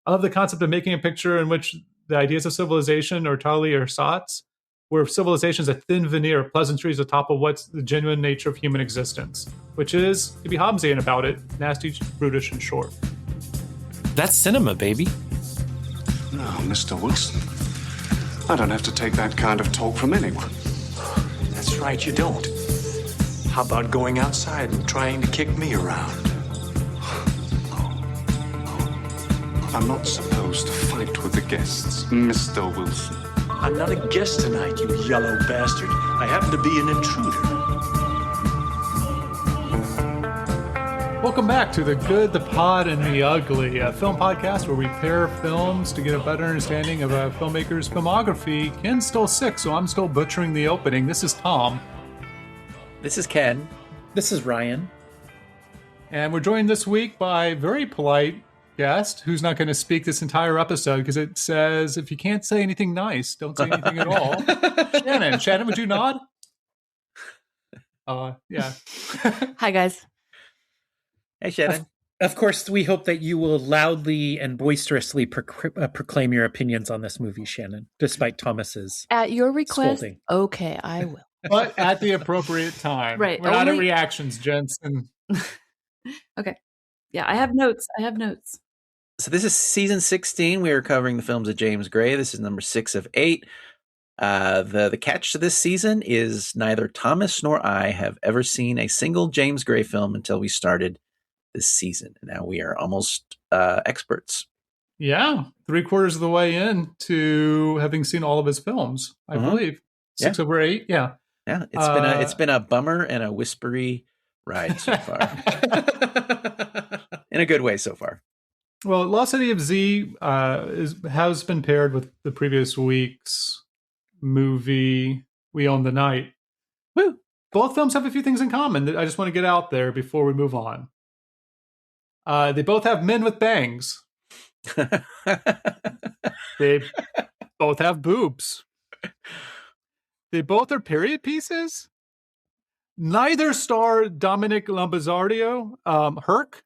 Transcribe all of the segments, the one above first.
I love the concept of making a picture in which the ideas of civilization are totally ersatz, where civilization is a thin veneer of pleasantries atop of what's the genuine nature of human existence, which is, to be Hobbesian about it, nasty, brutish, and short. That's cinema, baby. No, Mr. Wilson. I don't have to take that kind of talk from anyone. That's right, you don't. How about going outside and trying to kick me around? I'm not supposed to fight with the guests, Mr. Wilson. I'm not a guest tonight, you yellow bastard. I happen to be an intruder. Welcome back to The Good, the Pod, and the Ugly, a film podcast where we pair films to get a better understanding of a filmmaker's filmography. Ken's still sick, so I'm still butchering the opening. This is Tom. This is Ken. This is Ryan. And we're joined this week by a very polite guest who's not going to speak this entire episode because it says if you can't say anything nice, don't say anything at all. Shannon, would you nod? Yeah. Hi, guys. Hey, Shannon. Of course, we hope that you will loudly and boisterously proclaim your opinions on this movie, Shannon, despite Thomas's At your request, scolding. Okay, I will. But at the appropriate time. Right. We're not at reactions, gents. Okay. Yeah, I have notes. So this is season 16. We are covering the films of James Gray. This is number 6 of 8. The catch to this season is neither Thomas nor I have ever seen a single James Gray film until we started this season. And now we are almost experts. Yeah, 3/4 of the way in to having seen all of his films, I believe. 6 over 8, yeah. Yeah, it's been a bummer and a whispery ride so far. In a good way so far. Well, Lost City of Zzz has been paired with the previous week's movie, We Own the Night. Woo! Both films have a few things in common that I just want to get out there before we move on. They both have men with bangs. They both have boobs. They both are period pieces. Neither star Dominic Lombazardio. Herc.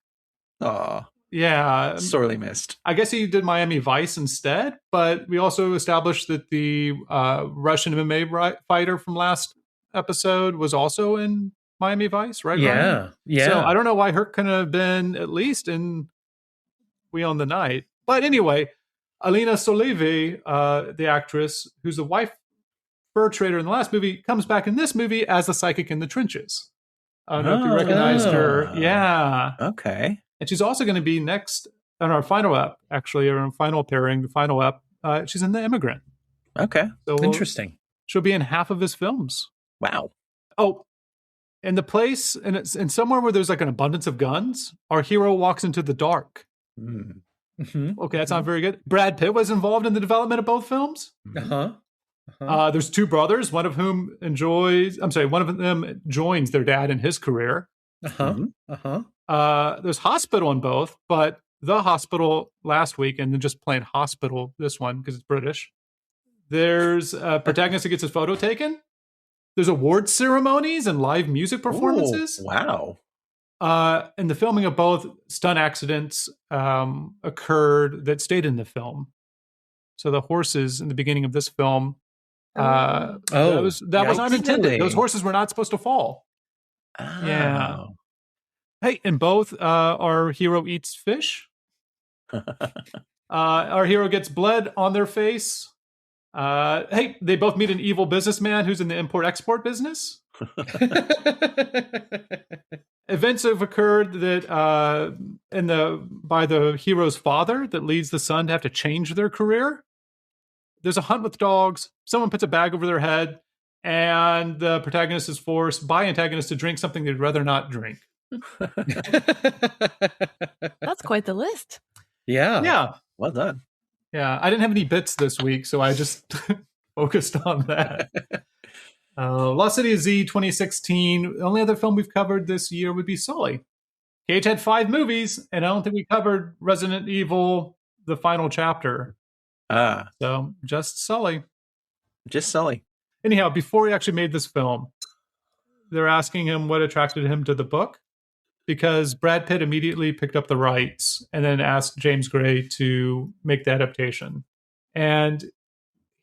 Aw. Yeah. Sorely missed. I guess he did Miami Vice instead, but we also established that the Russian MMA fighter from last episode was also in Miami Vice, right? Yeah. Ryan? Yeah. So I don't know why Herc couldn't have been at least in We Own the Night. But anyway, Alina Solivi, the actress, who's the wife fur trader in the last movie, comes back in this movie as the psychic in the trenches. I don't know if you recognized her. Yeah. Okay. And she's also going to be next on our final ep, actually, or our final pairing, the final ep. She's in The Immigrant. Okay. So Interesting. She'll be in half of his films. Wow. Oh, and the place, and it's in somewhere where there's like an abundance of guns, our hero walks into the dark. Mm-hmm. Okay, that's not very good. Brad Pitt was involved in the development of both films. There's two brothers, one of them joins their dad in his career. There's hospital in both, but the hospital last week, and then just plain hospital this one because it's British. There's a protagonist who gets his photo taken. There's award ceremonies and live music performances. Ooh, wow. And the filming of both stunt accidents occurred that stayed in the film. So the horses in the beginning of this film, that was not intended. Those horses were not supposed to fall. Oh. Yeah. Hey, and both our hero eats fish. Our hero gets blood on their face. Hey, they both meet an evil businessman who's in the import-export business. Events have occurred that by the hero's father that leads the son to have to change their career. There's a hunt with dogs. Someone puts a bag over their head, and the protagonist is forced by antagonists to drink something they'd rather not drink. That's quite the list. Yeah. Well done. Yeah, I didn't have any bits this week, so I just focused on that. Lost City of Zzz 2016. The only other film we've covered this year would be Sully. Cage had 5 movies, and I don't think we covered Resident Evil, the final chapter. So just Sully. Just Sully. Anyhow, before he actually made this film, they're asking him what attracted him to the book. because Brad Pitt immediately picked up the rights and then asked James Gray to make the adaptation. And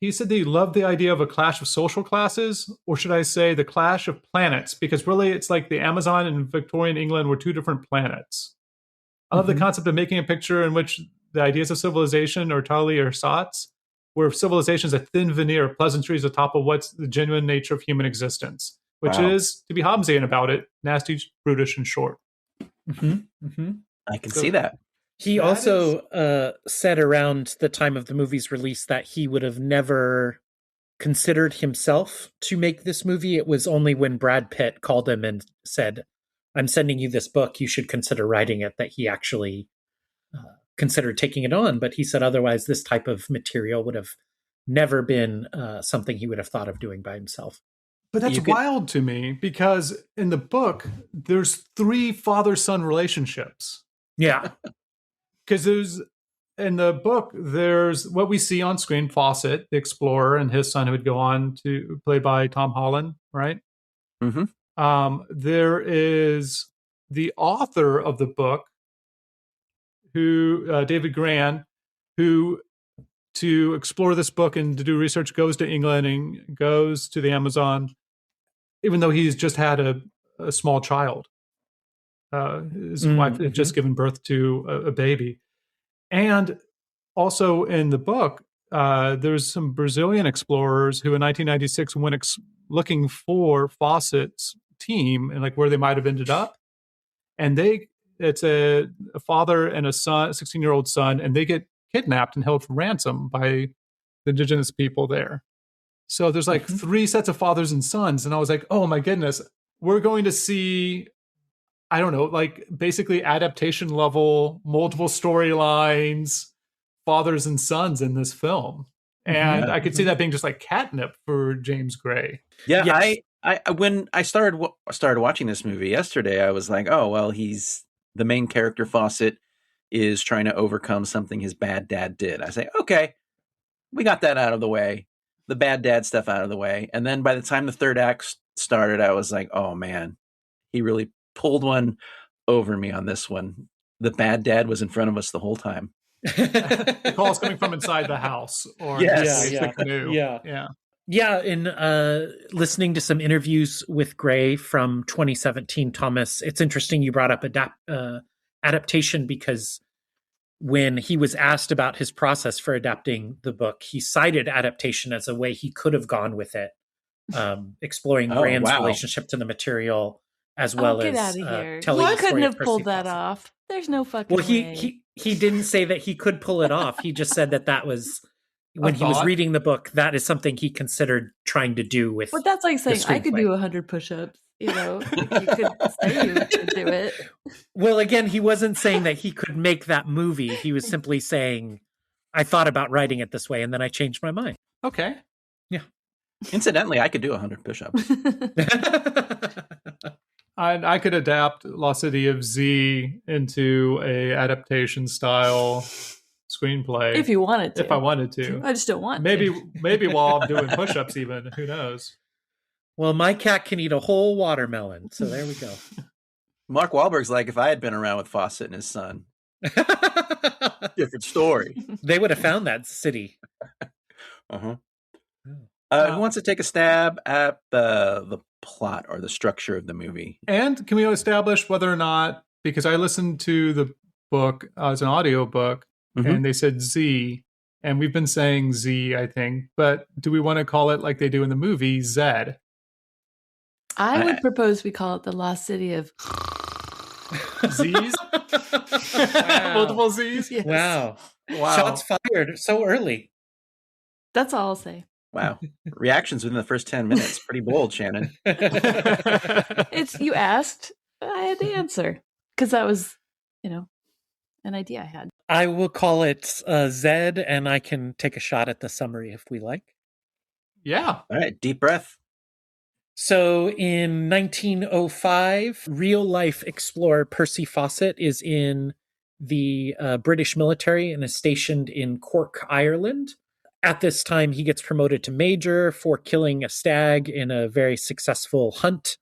he said that he loved the idea of a clash of social classes, or should I say the clash of planets, because really it's like the Amazon and Victorian England were two different planets. I love the concept of making a picture in which the ideas of civilization are totally ersatz, where civilization is a thin veneer of pleasantries atop of what's the genuine nature of human existence, which is, to be Hobbesian about it, nasty, brutish, and short. I can see that. He also said around the time of the movie's release that he would have never considered himself to make this movie. It was only when Brad Pitt called him and said, I'm sending you this book, you should consider writing it, that he actually considered taking it on. But he said otherwise this type of material would have never been something he would have thought of doing by himself. But that's wild to me, because in the book, there's 3 father-son relationships. Yeah. Because in the book, there's what we see on screen, Fawcett, the explorer, and his son, who would go on to play by Tom Holland, right? There is the author of the book, who David Gran, who, to explore this book and to do research, goes to England and goes to the Amazon, even though he's just had a small child. His wife had just given birth to a baby. And also in the book, there's some Brazilian explorers who in 1996 went looking for Fawcett's team and like where they might have ended up. And it's a father and a son, a 16-year-old son, and they get kidnapped and held for ransom by the indigenous people there. So there's like 3 sets of fathers and sons. And I was like, oh my goodness, we're going to see, I don't know, like basically adaptation level, multiple storylines, fathers and sons in this film. And I could see that being just like catnip for James Gray. Yeah, yes. I when I started watching this movie yesterday, I was like, oh, well, he's the main character, Fawcett, is trying to overcome something his bad dad did. I say, okay, we got that out of the way. The bad dad stuff out of the way. And then by the time the third act started, I was like, oh man, he really pulled one over me on this one. The bad dad was in front of us the whole time. The call's coming from inside the house, or the canoe. In listening to some interviews with Gray from 2017, Thomas, it's interesting you brought up adaptation, because when he was asked about his process for adapting the book, he cited adaptation as a way he could have gone with it, exploring Grant's relationship to the material, as well as telling he the story couldn't have Percy pulled that Fawcett. off. There's no fucking way. He didn't say that he could pull it off. He just said that was when he was reading the book, that is something he considered trying to do with. But that's like saying I could do 100 push-ups. You know, you could say you could do it. Well, again, he wasn't saying that he could make that movie. He was simply saying, I thought about writing it this way, and then I changed my mind. Okay. Yeah. Incidentally, I could do 100 push-ups. I could adapt Lost City of Zzz into a adaptation style screenplay if you wanted to. If I wanted to. I just don't want maybe while I'm doing push-ups even. Who knows? Well, my cat can eat a whole watermelon, so there we go. Mark Wahlberg's like, if I had been around with Fawcett and his son. Different story. They would have found that city. Who wants to take a stab at the plot or the structure of the movie? And can we establish whether or not, because I listened to the book as an audio book, and they said Z, and we've been saying Z, I think, but do we want to call it like they do in the movie, Zed? I would propose we call it the Lost City of Z's? Multiple Z's? Yes. Wow. Shots fired so early. That's all I'll say. Wow. Reactions within the first 10 minutes. Pretty bold, Shannon. It's you asked, I had to answer. Because that was, an idea I had. I will call it Zed, and I can take a shot at the summary if we like. Yeah. All right, deep breath. So in 1905, real-life explorer Percy Fawcett is in the British military and is stationed in Cork, Ireland. At this time, he gets promoted to major for killing a stag in a very successful hunt.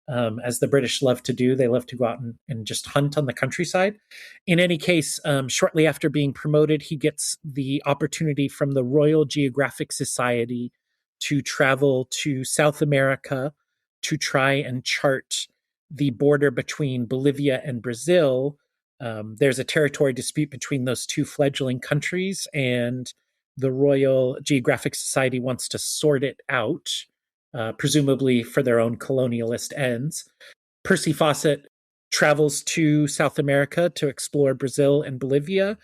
as the British love to do. They love to go out and just hunt on the countryside. In any case, shortly after being promoted, he gets the opportunity from the Royal Geographic Society to travel to South America to try and chart the border between Bolivia and Brazil. There's a territory dispute between those two fledgling countries, and the Royal Geographic Society wants to sort it out, presumably for their own colonialist ends. Percy Fawcett travels to South America to explore Brazil and Bolivia,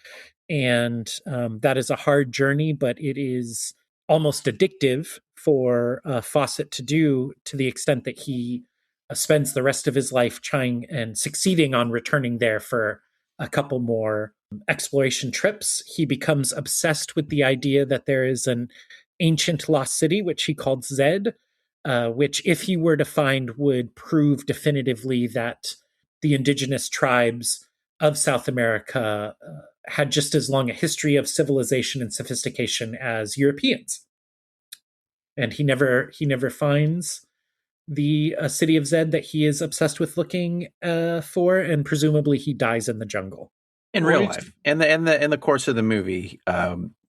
and that is a hard journey, but it is almost addictive for Fawcett to do, to the extent that he spends the rest of his life trying and succeeding on returning there for a couple more exploration trips. He becomes obsessed with the idea that there is an ancient lost city, which he called Zed, which, if he were to find, would prove definitively that the indigenous tribes of South America had just as long a history of civilization and sophistication as Europeans. And he never finds the city of Zed that he is obsessed with looking for, and presumably he dies in the jungle. In real life. In the course of the movie,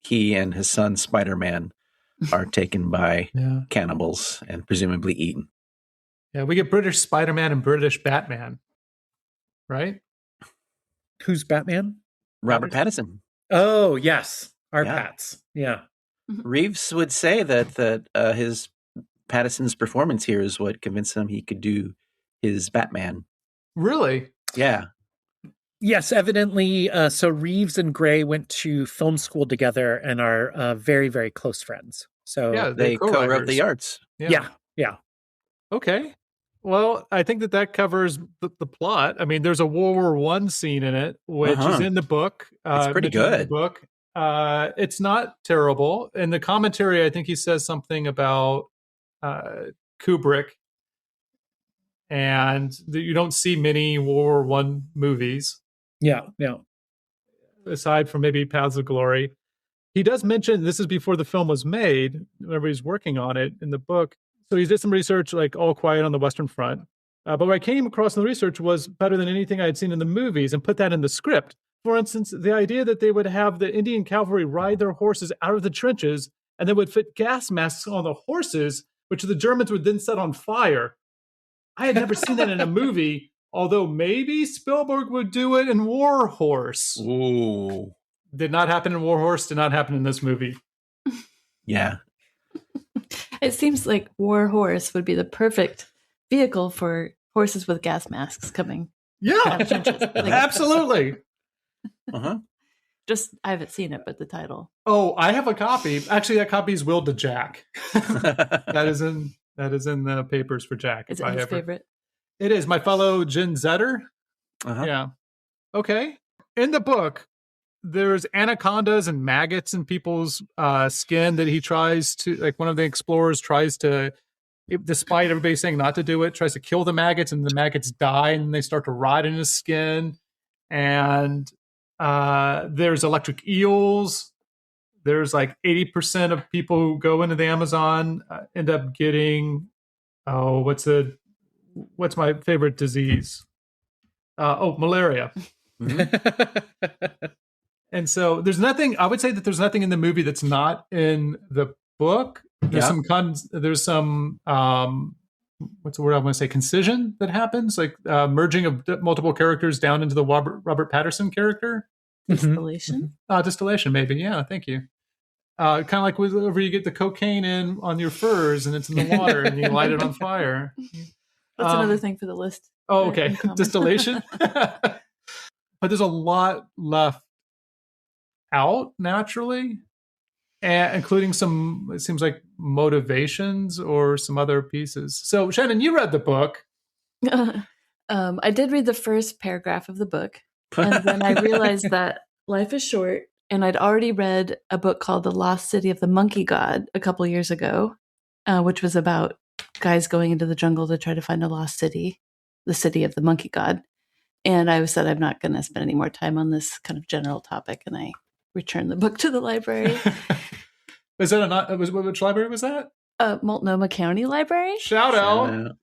he and his son Spiderman are taken by cannibals and presumably eaten. Yeah, we get British Spider-Man and British Batman, right? Who's Batman? Robert Pattinson. Oh, yes. Our Pats. Yeah. Reeves would say that his Pattinson's performance here is what convinced him he could do his Batman. Really? Yeah. Yes, evidently. So Reeves and Gray went to film school together and are very, very close friends. So yeah, they co-wrote the arts. Yeah. Okay. Well, I think that covers the plot. I mean, there's a World War I scene in it, which is in the book. It's pretty good. In the book. It's not terrible. In the commentary, I think he says something about Kubrick, and you don't see many World War I movies. Yeah. Aside from maybe Paths of Glory. He does mention, this is before the film was made, whenever he's working on it in the book. So he did some research, like All Quiet on the Western Front. But what I came across in the research was better than anything I had seen in the movies, and put that in the script. For instance, the idea that they would have the Indian cavalry ride their horses out of the trenches and then would fit gas masks on the horses, which the Germans would then set on fire. I had never seen that in a movie, although maybe Spielberg would do it in War Horse. Ooh. Did not happen in War Horse, did not happen in this movie. Yeah. It seems like War Horse would be the perfect vehicle for horses with gas masks coming. Yeah, absolutely. Just, I haven't seen it, but the title. Oh, I have a copy. Actually, that copy is willed to Jack. That is in the papers for Jack. Is it his favorite? It is. My fellow Gen Zedder. Yeah. Okay. In the book, there's anacondas and maggots in people's skin that he tries to, like, one of the explorers tries to, despite everybody saying not to do it, tries to kill the maggots, and the maggots die and they start to rot in his skin. And there's electric eels. There's like 80% of people who go into the Amazon end up getting, what's my favorite disease? Malaria. And so there's nothing, I would say that there's nothing in the movie that's not in the book. There's some what's the word I want to say? Concision that happens, like merging of multiple characters down into the Robert Pattinson character. Distillation? Distillation, maybe. Yeah, thank you. Kind of like whenever you get the cocaine in on your furs and it's in the water and you light it on fire. That's another thing for the list. Oh, okay. Distillation. But there's a lot left out naturally, and including some, it seems like, motivations or some other pieces. So, Shannon, you read the book. I did read the first paragraph of the book, and then I realized that life is short, and I'd already read a book called The Lost City of the Monkey God a couple years ago, which was about guys going into the jungle to try to find a lost city, the city of the monkey god. And I said, I'm not going to spend any more time on this kind of general topic, and I returned the book to the library. Was that which library was that? Multnomah County Library. Shout out.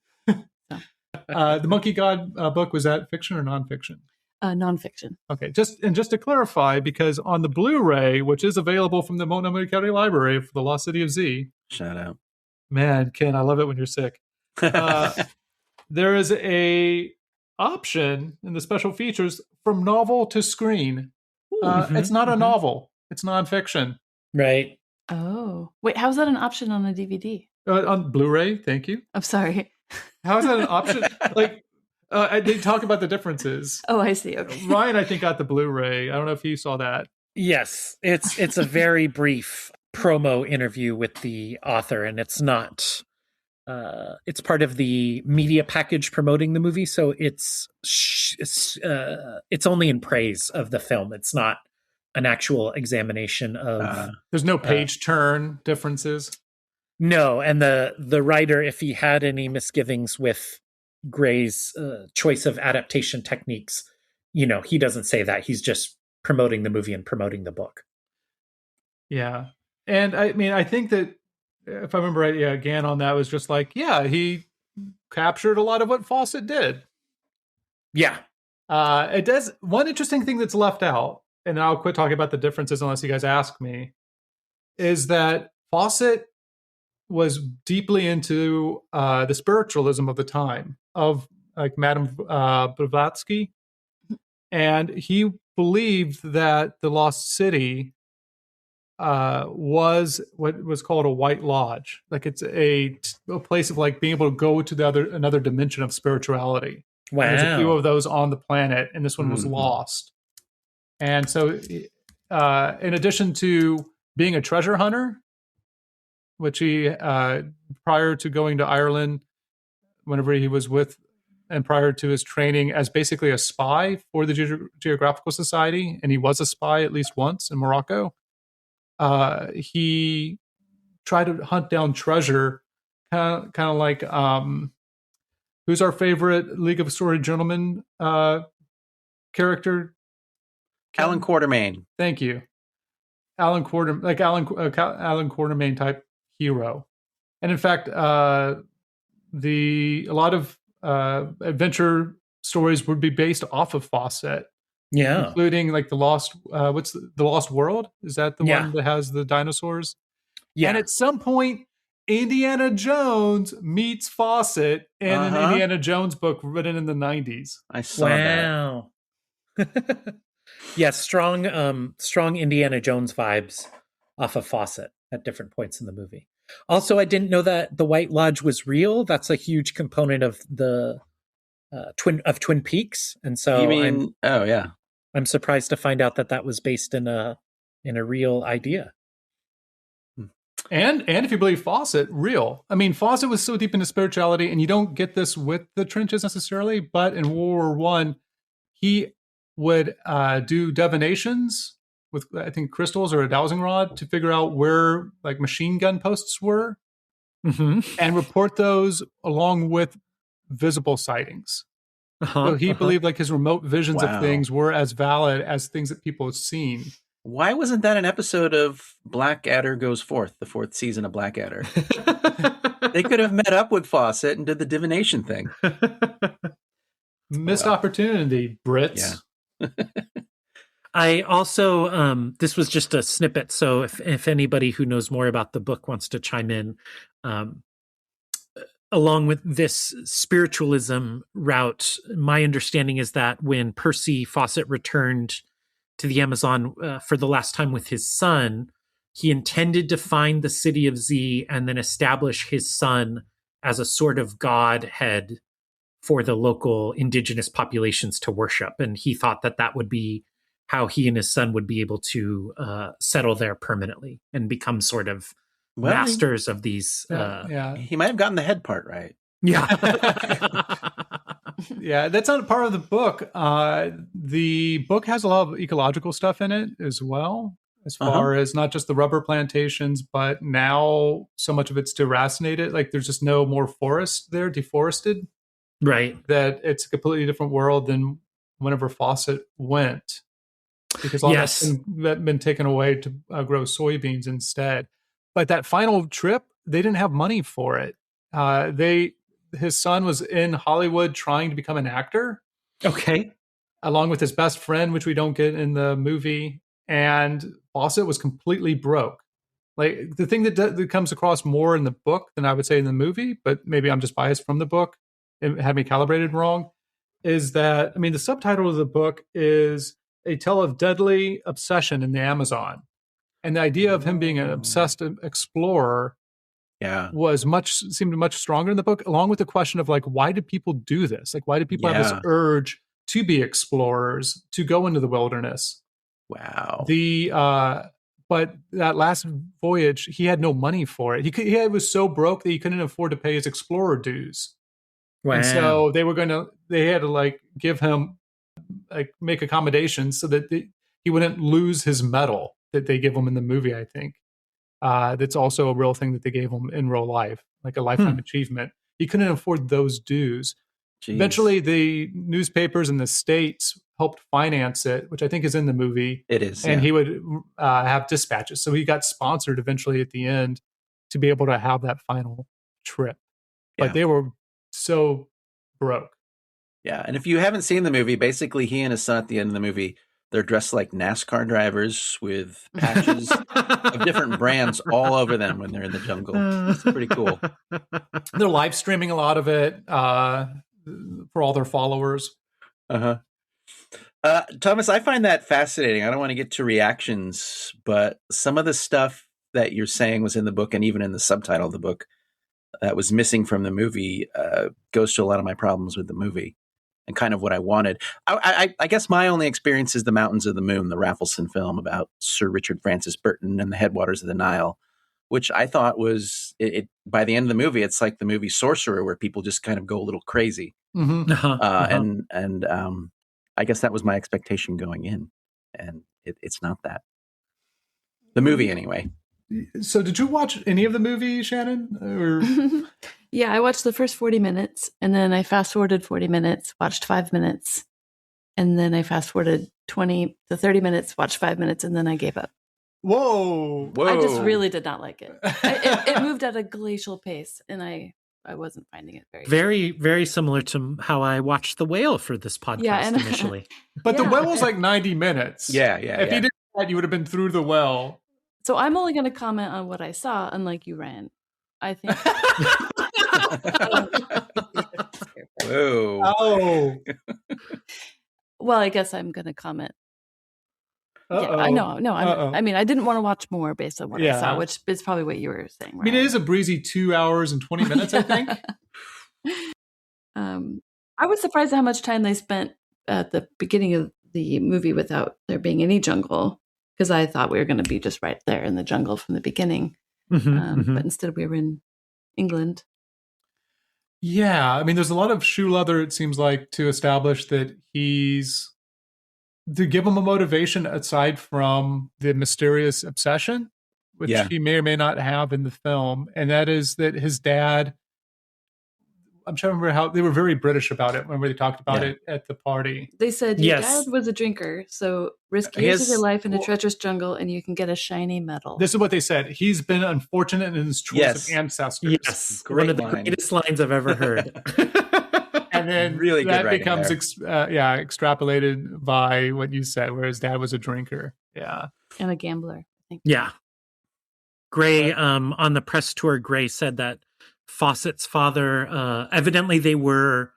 The Monkey God book, was that fiction or nonfiction? Nonfiction. Okay, just to clarify, because on the Blu-ray, which is available from the Montgomery County Library for the Lost City of Zzz. Shout out. Man, Ken, I love it when you're sick. There is a option in the special features from novel to screen. It's not a novel. It's nonfiction. Right. Oh. Wait, how's that an option on a DVD? On Blu-ray, thank you. I'm sorry. How is that an option? Like, they talk about the differences. Oh, I see. Okay. Ryan, I think, got the Blu-ray. I don't know if you saw that. Yes, it's a very brief promo interview with the author, and it's not. It's part of the media package promoting the movie, so it's only in praise of the film. It's not an actual examination of. There's no page turn differences. No, and the writer, if he had any misgivings with Gray's choice of adaptation techniques, he doesn't say that. He's just promoting the movie and promoting the book. Yeah. And I mean, I think that if I remember right, Gann on that was just like, he captured a lot of what Fawcett did. Yeah. It does. One interesting thing that's left out, and I'll quit talking about the differences unless you guys ask me, is that Fawcett was deeply into the spiritualism of the time of like Madame Blavatsky. And he believed that the Lost City was what was called a white lodge. Like it's a place of like being able to go to another dimension of spirituality. Wow. And there's a few of those on the planet, and this one was lost. And so in addition to being a treasure hunter, which he, prior to going to Ireland, whenever he was with, and prior to his training as basically a spy for the Geographical Society, and he was a spy at least once in Morocco, he tried to hunt down treasure, kind of like, who's our favorite League of Extraordinary Gentlemen character? Alan Quatermain. Thank you. Alan Quatermain type hero. And in fact, a lot of adventure stories would be based off of Fawcett. Yeah. Including like the Lost, the Lost World? Is that the one that has the dinosaurs? Yeah. And at some point, Indiana Jones meets Fawcett in an Indiana Jones book written in the 90s. I saw that. Wow. Yeah, strong Indiana Jones vibes off of Fawcett at different points in the movie. Also, I didn't know that the White Lodge was real. That's a huge component of the Twin Peaks, and so I'm surprised to find out that was based in a real idea. And if you believe Fawcett, real. I mean, Fawcett was so deep into spirituality, and you don't get this with the trenches necessarily, but in World War I, he would do divinations with, I think, crystals or a dowsing rod to figure out where like machine gun posts were, and report those along with visible sightings. So he believed like his remote visions of things were as valid as things that people had seen. Why wasn't that an episode of Blackadder Goes Forth, the 4th season of Blackadder? They could have met up with Fawcett and did the divination thing. Missed opportunity, Brits. Yeah. I also, this was just a snippet, so if anybody who knows more about the book wants to chime in, along with this spiritualism route, my understanding is that when Percy Fawcett returned to the Amazon for the last time with his son, he intended to find the city of Zzz and then establish his son as a sort of godhead for the local indigenous populations to worship. And he thought that would be how he and his son would be able to settle there permanently and become sort of masters of these. He might have gotten the head part right. Yeah. Yeah, that's not part of the book. The book has a lot of ecological stuff in it as well, as far as not just the rubber plantations, but now so much of it's deracinated. Like there's just no more forest there, deforested. Right. That it's a completely different world than whenever Fawcett went. Because all that's been taken away to grow soybeans instead. But that final trip, they didn't have money for it. his son was in Hollywood trying to become an actor. Okay. Along with his best friend, which we don't get in the movie. And Fawcett was completely broke. Like the thing that comes across more in the book than I would say in the movie, but maybe I'm just biased from the book, it had me calibrated wrong, is that, I mean, the subtitle of the book is A Tale of Deadly Obsession in the Amazon. And the idea of him being an obsessed explorer seemed much stronger in the book, along with the question of like, why do people do this? Like, why do people have this urge to be explorers, to go into the wilderness? Wow. But that last voyage, he had no money for it. He was so broke that he couldn't afford to pay his explorer dues. Wow. And so they had to like give him, like, make accommodations so that he wouldn't lose his medal that they give him in the movie, I think. That's also a real thing that they gave him in real life, like a lifetime achievement. He couldn't afford those dues. Jeez. Eventually, the newspapers in the States helped finance it, which I think is in the movie. It is. And he would have dispatches. So he got sponsored eventually at the end to be able to have that final trip. But they were so broke. Yeah. And if you haven't seen the movie, basically he and his son at the end of the movie, they're dressed like NASCAR drivers with patches of different brands all over them when they're in the jungle. It's pretty cool. They're live streaming a lot of it for all their followers. Thomas, I find that fascinating. I don't want to get to reactions, but some of the stuff that you're saying was in the book and even in the subtitle of the book that was missing from the movie goes to a lot of my problems with the movie and kind of what I wanted. I guess my only experience is The Mountains of the Moon, the Raffleson film about Sir Richard Francis Burton and the headwaters of the Nile, which I thought was, by the end of the movie, it's like the movie Sorcerer, where people just kind of go a little crazy. And I guess that was my expectation going in, and it's not that. The movie, anyway. So did you watch any of the movie, Shannon? Or... Yeah, I watched the first 40 minutes, and then I fast-forwarded 40 minutes, watched 5 minutes, and then I fast-forwarded 20 to 30 minutes, watched 5 minutes, and then I gave up. Whoa. I just really did not like it. It moved at a glacial pace, and I wasn't finding it very, very similar to how I watched The Whale for this podcast initially. But The Whale was like 90 minutes. Yeah. If you did that, you would have been through The Whale. So I'm only going to comment on what I saw, unlike you, Ryan. I think. Whoa. Oh. Well, I guess I'm going to comment. Yeah, I know. No, I mean, I didn't want to watch more based on what I saw, which is probably what you were saying. Right? I mean, it is a breezy 2 hours and 20 minutes, I think. I was surprised at how much time they spent at the beginning of the movie without there being any jungle, because I thought we were going to be just right there in the jungle from the beginning. But instead we were in England. Yeah, I mean, there's a lot of shoe leather, it seems like, to establish that to give him a motivation aside from the mysterious obsession, which he may or may not have in the film. And that is that his dad, I'm trying to remember how they were very British about it when they talked about it at the party. They said, your dad was a drinker, so risk years of your life in a treacherous jungle and you can get a shiny medal. This is what they said. He's been unfortunate in his choice of ancestors. Yes, one of the greatest lines I've ever heard. And then really that good becomes extrapolated by what you said, where his dad was a drinker. Yeah. And a gambler, I think. Yeah. Gray, on the press tour, Gray said that Fawcett's father, evidently they were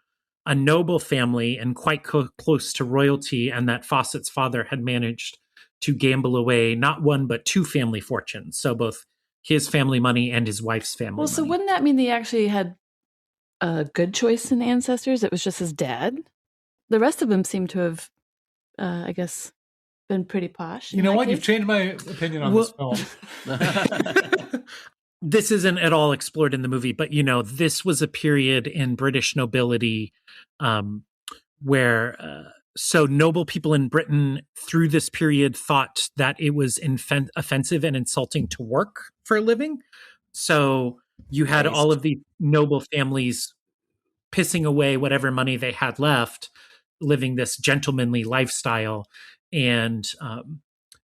a noble family and quite close to royalty, and that Fawcett's father had managed to gamble away not one but two family fortunes. So both his family money and his wife's family money. So wouldn't that mean they actually had a good choice in ancestors? It was just his dad. The rest of them seem to have, I guess, been pretty posh. You know what? You've changed my opinion on this film. This isn't at all explored in the movie, but, you know, this was a period in British nobility where so noble people in Britain through this period thought that it was offensive and insulting to work for a living. So you had all of the noble families pissing away whatever money they had left, living this gentlemanly lifestyle. And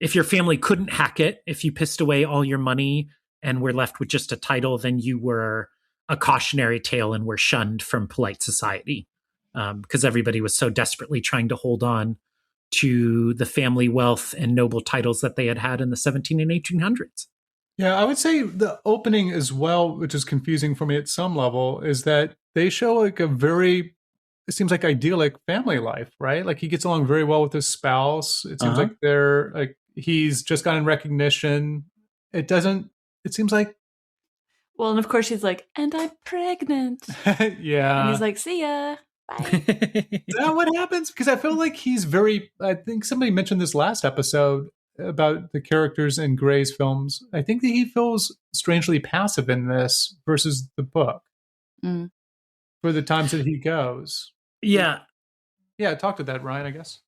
if your family couldn't hack it, if you pissed away all your money and were left with just a title, then you were a cautionary tale and were shunned from polite society because everybody was so desperately trying to hold on to the family wealth and noble titles that they had had in the 17 and 1800s. Yeah, I would say the opening as well, which is confusing for me at some level, is that they show like a very, it seems like idyllic family life, right? Like he gets along very well with his spouse. It seems like they're like, he's just gotten recognition. It seems like. Well, and of course she's like, and I'm pregnant. Yeah. And he's like, see ya. Bye. Is that what happens? Because I feel like he's I think somebody mentioned this last episode about the characters in Gray's films. I think that he feels strangely passive in this versus the book for the times that he goes. Yeah. Yeah, talk to that, Ryan, I guess.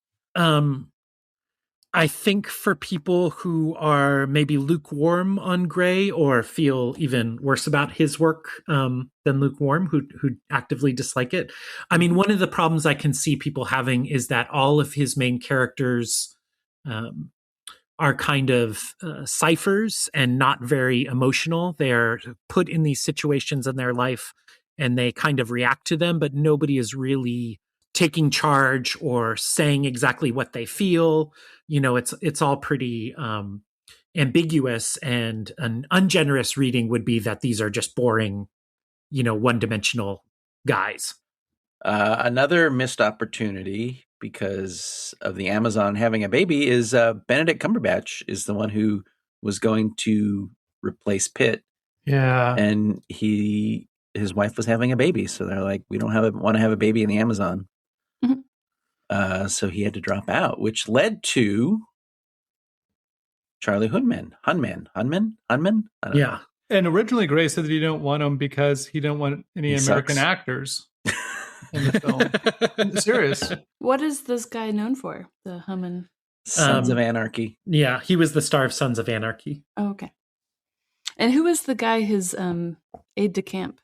I think for people who are maybe lukewarm on Gray or feel even worse about his work than lukewarm, who actively dislike it. I mean, one of the problems I can see people having is that all of his main characters are kind of ciphers and not very emotional. They're put in these situations in their life and they kind of react to them, but nobody is really taking charge or saying exactly what they feel. You know, it's all pretty ambiguous, and an ungenerous reading would be that these are just boring, you know, one-dimensional guys. Another missed opportunity because of the Amazon having a baby is Benedict Cumberbatch is the one who was going to replace Pitt. Yeah. And his wife was having a baby. So they're like, we don't want to have a baby in the Amazon. So he had to drop out, which led to Charlie Hunnam. I don't know. And originally Gray said that he didn't want him because he didn't want any American actors in the film. Serious. What is this guy known for? The Hunnam? Sons of Anarchy. Yeah, he was the star of Sons of Anarchy. Oh, okay. And who was the guy, his aide de camp?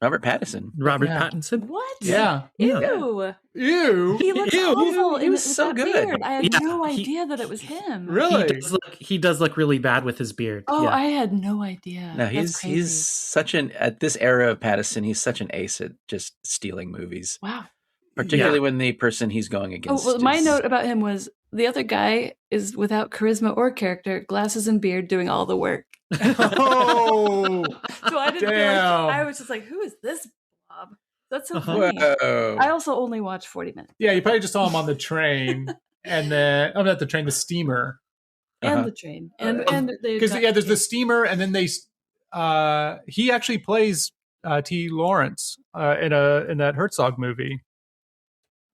Robert Pattinson. Pattinson. What? Yeah. Ew. Ew. He looks awful. He was so good. Beard. I had no idea that it was him. Really? He does look really bad with his beard. Oh, yeah. I had no idea. No, he's such at this era of Pattinson, he's such an ace at just stealing movies. Wow. Particularly when the person he's going against. Oh, well, my note about him was the other guy is without charisma or character, glasses and beard doing all the work. Oh, so I didn't feel like, I was just like, who is this blob? That's so funny. Whoa. I also only watched 40 minutes. Yeah, you probably just saw him on the train and then not the train, the steamer. And the train. And because there's the steamer, and then he actually plays T. Lawrence in that Herzog movie.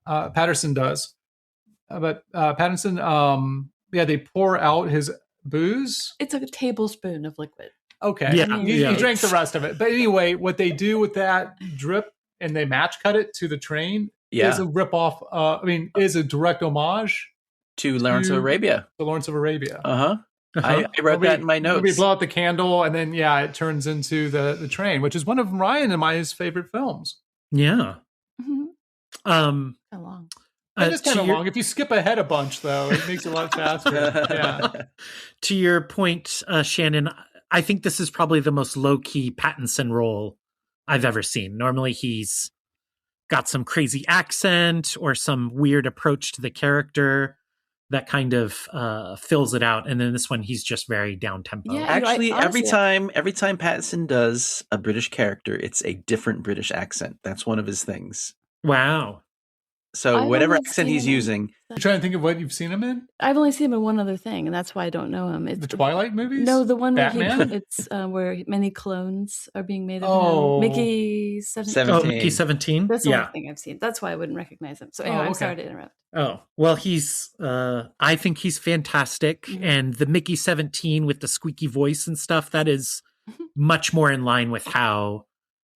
Patterson does. But Pattinson, they pour out his booze. It's like a tablespoon of liquid. Okay. Yeah. He drank the rest of it. But anyway, what they do with that drip and they match cut it to the train is a ripoff. Is a direct homage to Lawrence of Arabia. The Lawrence of Arabia. I wrote that in my notes. We blow out the candle and then it turns into the train, which is one of Ryan and my favorite films. Yeah. Mm-hmm. How long? It is kind of long. If you skip ahead a bunch, though, it makes it a lot faster. Yeah. To your point, Shannon, I think this is probably the most low-key Pattinson role I've ever seen. Normally, he's got some crazy accent or some weird approach to the character that kind of fills it out. And then this one, he's just very down-tempo. Yeah, actually, every time Pattinson does a British character, it's a different British accent. That's one of his things. Wow. So whatever accent he's using. You're trying to think of what you've seen him in? I've only seen him in one other thing, and that's why I don't know him. It's the Twilight movies? No, the one Batman? where many clones are being made of him. Mickey 17. Oh, Mickey 17? That's the only thing I've seen. That's why I wouldn't recognize him. So anyway, I'm sorry to interrupt. Oh, well, I think he's fantastic. Mm-hmm. And the Mickey 17 with the squeaky voice and stuff, that is much more in line with how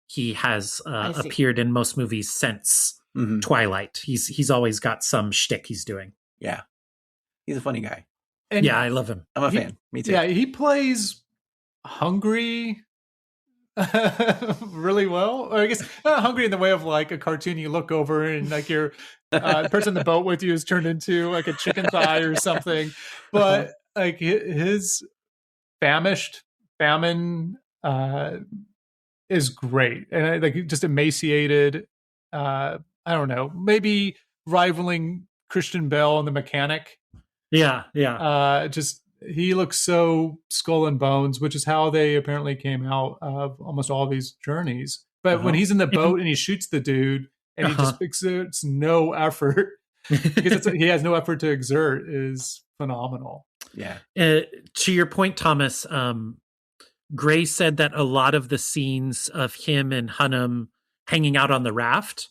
he has appeared in most movies since Twilight. He's always got some shtick he's doing. Yeah. He's a funny guy. And I love him. I'm a fan. Me too. Yeah, he plays hungry really well. Or I guess not hungry in the way of like a cartoon you look over and like your person in the boat with you is turned into like a chicken thigh or something. But like his famine is great, and like just emaciated. I don't know, maybe rivaling Christian Bale and the Mechanic. Yeah. Just he looks so skull and bones, which is how they apparently came out of almost all these journeys. But when he's in the boat and he shoots the dude and he just exerts no effort because he has no effort to exert is phenomenal. Yeah. To your point, Thomas, Gray said that a lot of the scenes of him and Hunnam hanging out on the raft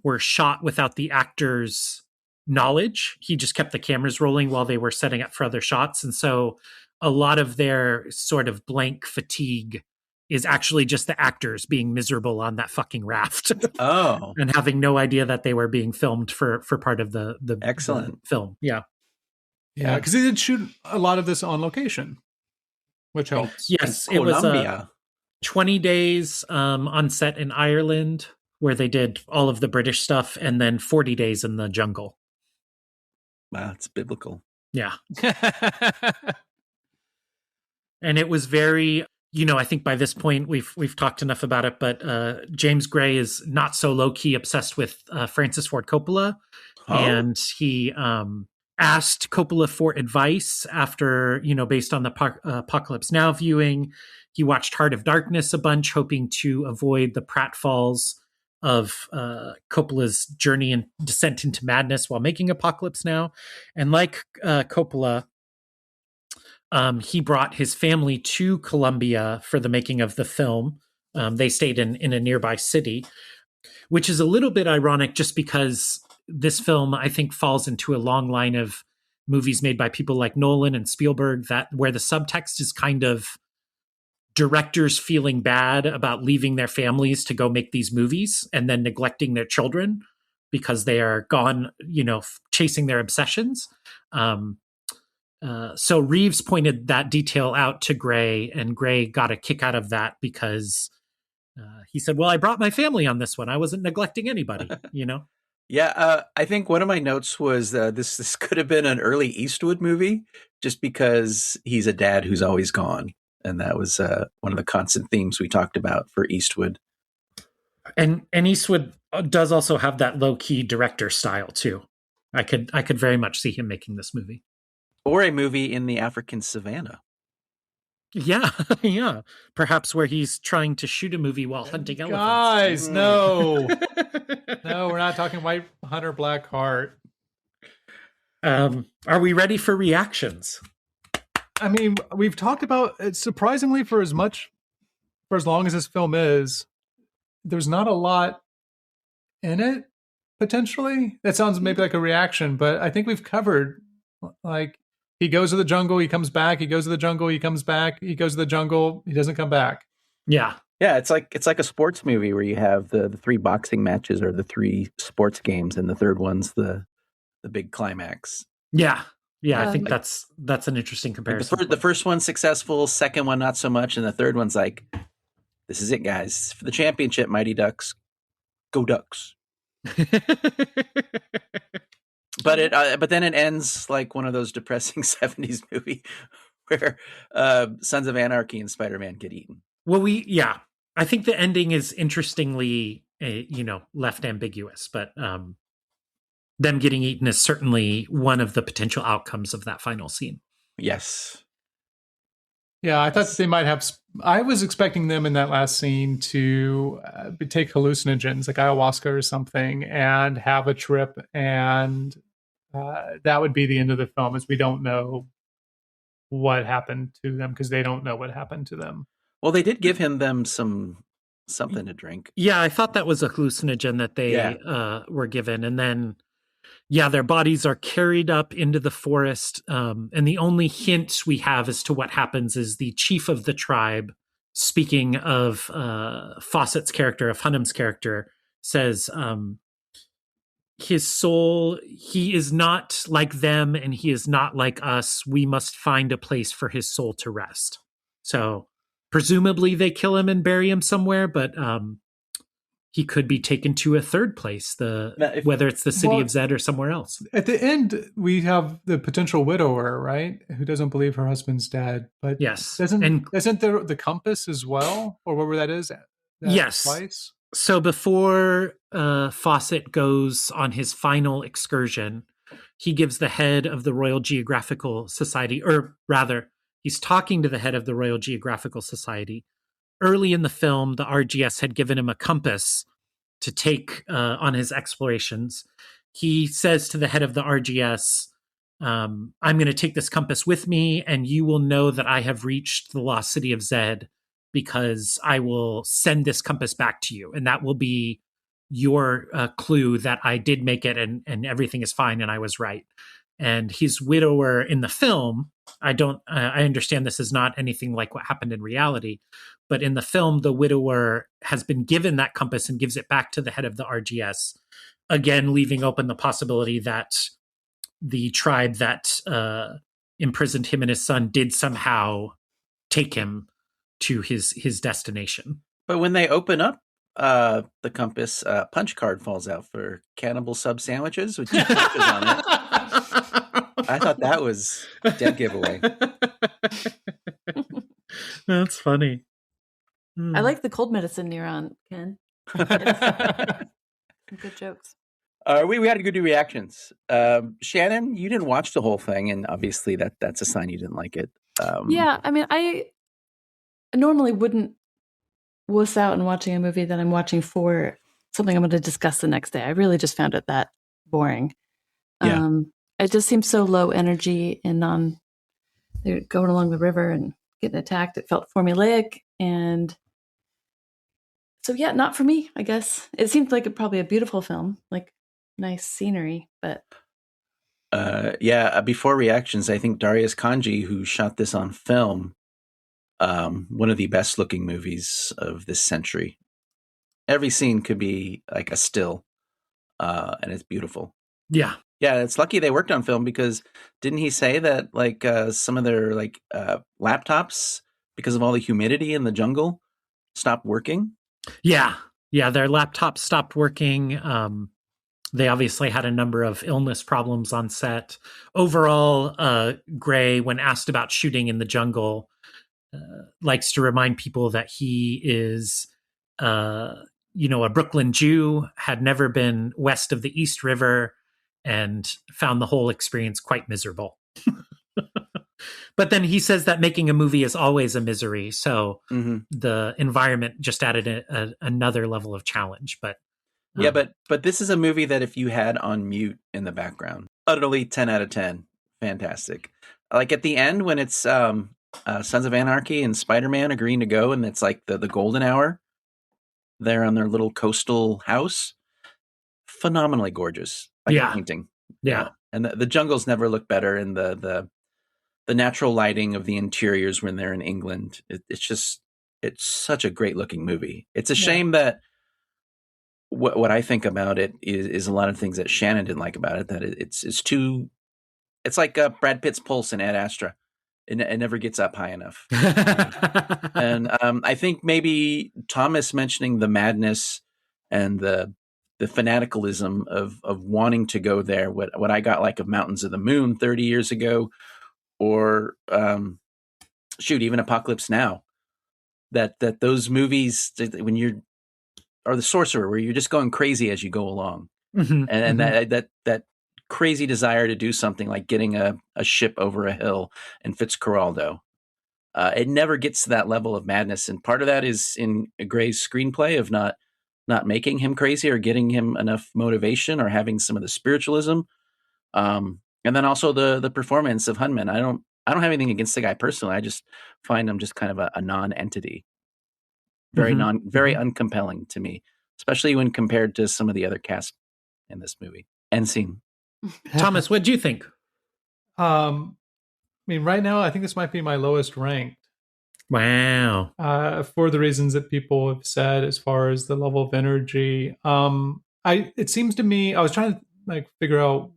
were shot without the actors' knowledge. He just kept the cameras rolling while they were setting up for other shots. And so a lot of their sort of blank fatigue is actually just the actors being miserable on that fucking raft. Oh. And having no idea that they were being filmed for part of the Excellent the film. Yeah. Yeah, because they did shoot a lot of this on location, which helps. Yes, it was 20 days on set in Ireland where they did all of the British stuff, and then 40 days in the jungle. Wow, it's biblical. Yeah. And it was very, I think by this point we've talked enough about it, but James Gray is not so low-key obsessed with Francis Ford Coppola. Oh. And he asked Coppola for advice after, based on the Apocalypse Now viewing. He watched Heart of Darkness a bunch, hoping to avoid the pratfalls of Coppola's journey and descent into madness while making Apocalypse Now. And like Coppola, he brought his family to Colombia for the making of the film. They stayed in a nearby city, which is a little bit ironic just because this film, I think, falls into a long line of movies made by people like Nolan and Spielberg where the subtext is kind of directors feeling bad about leaving their families to go make these movies and then neglecting their children because they are gone, chasing their obsessions. So Reeves pointed that detail out to Gray, and Gray got a kick out of that because he said, well, I brought my family on this one. I wasn't neglecting anybody, Yeah, I think one of my notes was this could have been an early Eastwood movie just because he's a dad who's always gone. And that was one of the constant themes we talked about for Eastwood. And Eastwood does also have that low-key director style, too. I could very much see him making this movie. Or a movie in the African savannah. Yeah, yeah. Perhaps where he's trying to shoot a movie while hunting elephants. Guys, no. No, we're not talking White Hunter Black Heart. Are we ready for reactions? I mean, we've talked about it surprisingly for as long as this film is, there's not a lot in it, potentially. That sounds maybe like a reaction, but I think we've covered, like, he goes to the jungle, he comes back, he goes to the jungle, he comes back, he goes to the jungle, he doesn't come back. Yeah. Yeah, it's like a sports movie where you have the 3 boxing matches or the 3 sports games, and the third one's the big climax. Yeah. Yeah, I think that's an interesting comparison. Like the first one's successful, second one not so much, and the third one's like, this is it, guys. For the championship, Mighty Ducks. Go Ducks. But then it ends like one of those depressing 70s movie where Sons of Anarchy and Spider-Man get eaten. Well, I think the ending is interestingly, left ambiguous, but them getting eaten is certainly one of the potential outcomes of that final scene. Yes. Yeah, I thought they might have. I was expecting them in that last scene to take hallucinogens like ayahuasca or something and have a trip, and that would be the end of the film. As we don't know what happened to them because they don't know what happened to them. Well, they did give them something to drink. Yeah, I thought that was a hallucinogen that they were given, and then. Yeah, their bodies are carried up into the forest. And the only hint we have as to what happens is the chief of the tribe, speaking of Fawcett's character, of Hunnam's character, says his soul, he is not like them and he is not like us. We must find a place for his soul to rest. So presumably they kill him and bury him somewhere, but he could be taken to a third place, whether it's the city of Zed or somewhere else. At the end, we have the potential widower, right, who doesn't believe her husband's dead. But yes, isn't there the compass as well, or whatever that is? Yes. Place? So before Fawcett goes on his final excursion, he gives the head of the Royal Geographical Society, or rather, he's talking to the head of the Royal Geographical Society. Early in the film, the RGS had given him a compass to take on his explorations. He says to the head of the RGS, I'm going to take this compass with me, and you will know that I have reached the lost city of Zed because I will send this compass back to you. And that will be your clue that I did make it and everything is fine and I was right. And his widower in the film, I understand this is not anything like what happened in reality, but in the film, the widower has been given that compass and gives it back to the head of the RGS, again, leaving open the possibility that the tribe that imprisoned him and his son did somehow take him to his destination. But when they open up the compass, punch card falls out for cannibal sub sandwiches with punches on it. I thought that was a dead giveaway. That's funny. I like the cold medicine you're on, Ken. Good jokes. We had to go do reactions. Shannon, you didn't watch the whole thing, and obviously that's a sign you didn't like it. Yeah, I mean, I normally wouldn't wuss out and watching a movie that I'm watching for something I'm going to discuss the next day. I really just found it that boring. Yeah. It just seems so low energy and they're going along the river and getting attacked. It felt formulaic. And so, yeah, not for me, I guess. It seemed like probably a beautiful film, like nice scenery, but. Before reactions, I think Darius Kanji, who shot this on film, one of the best looking movies of this century. Every scene could be like a still, and it's beautiful. Yeah. Yeah, it's lucky they worked on film because didn't he say that like some of their laptops, because of all the humidity in the jungle, stopped working? Yeah, their laptops stopped working. They obviously had a number of illness problems on set. Overall, Gray, when asked about shooting in the jungle, likes to remind people that he is, a Brooklyn Jew, had never been west of the East River, and found the whole experience quite miserable. But then he says that making a movie is always a misery. So the environment just added another level of challenge. But yeah, but this is a movie that if you had on mute in the background, utterly 10 out of 10, fantastic. Like at the end when it's Sons of Anarchy and Spiderman agreeing to go, and it's like the golden hour there on their little coastal house, phenomenally gorgeous. Like a painting. Yeah. And the jungles never look better, and the natural lighting of the interiors when they're in England. It's such a great looking movie. It's a shame that what I think about it is a lot of things that Shannon didn't like about it, that it's like Brad Pitt's pulse in Ad Astra. It never gets up high enough. And I think maybe Thomas mentioning the madness and the fanaticalism of wanting to go there, what I got like of Mountains of the Moon 30 years ago, or even Apocalypse Now, that those movies when or The Sorcerer, where you're just going crazy as you go along, and that crazy desire to do something like getting a ship over a hill in Fitzcarraldo. It never gets to that level of madness, and part of that is in Gray's screenplay of not making him crazy or getting him enough motivation or having some of the spiritualism. And then also the performance of Hunnam. I don't have anything against the guy personally. I just find him just kind of a non-entity. Very uncompelling to me, especially when compared to some of the other cast in this movie. End scene. Thomas, what do you think? I mean, right now, I think this might be my lowest ranked. Wow. For the reasons that people have said, as far as the level of energy. It seems to me, I was trying to figure out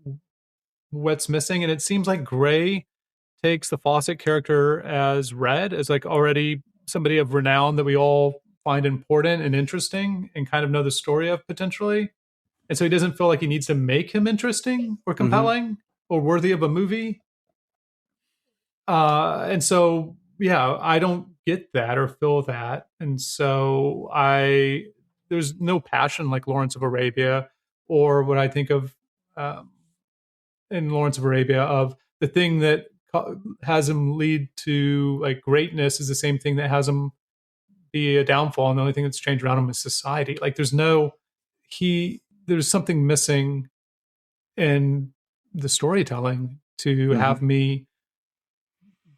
what's missing, and it seems like Gray takes the Fawcett character as Red, as already somebody of renown that we all find important and interesting and kind of know the story of potentially. And so he doesn't feel like he needs to make him interesting or compelling or worthy of a movie. And so, yeah, I don't get that or feel that. And so there's no passion like Lawrence of Arabia, or what I think of in Lawrence of Arabia of the thing that has him lead to like greatness is the same thing that has him be a downfall. And the only thing that's changed around him is society. Like there's something missing in the storytelling to have me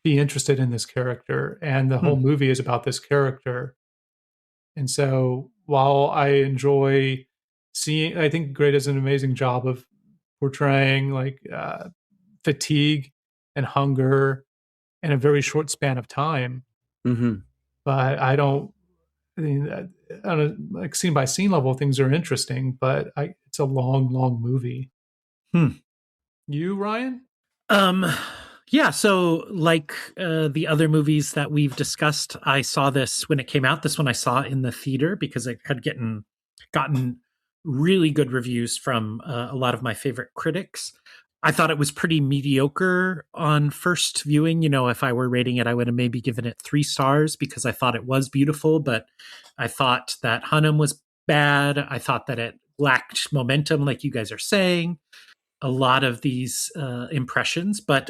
be interested in this character. And the whole movie is about this character. And so while I enjoy I think Gray does an amazing job of portraying like fatigue and hunger in a very short span of time. But on a like scene by scene level, things are interesting, but it's a long, long movie. You, Ryan? Yeah, so like the other movies that we've discussed, I saw this when it came out. This one I saw in the theater because it had gotten really good reviews from a lot of my favorite critics. I thought it was pretty mediocre on first viewing. You know, if I were rating it, I would have maybe given it 3 stars because I thought it was beautiful, but I thought that Hunnam was bad. I thought that it lacked momentum, like you guys are saying. A lot of these impressions, but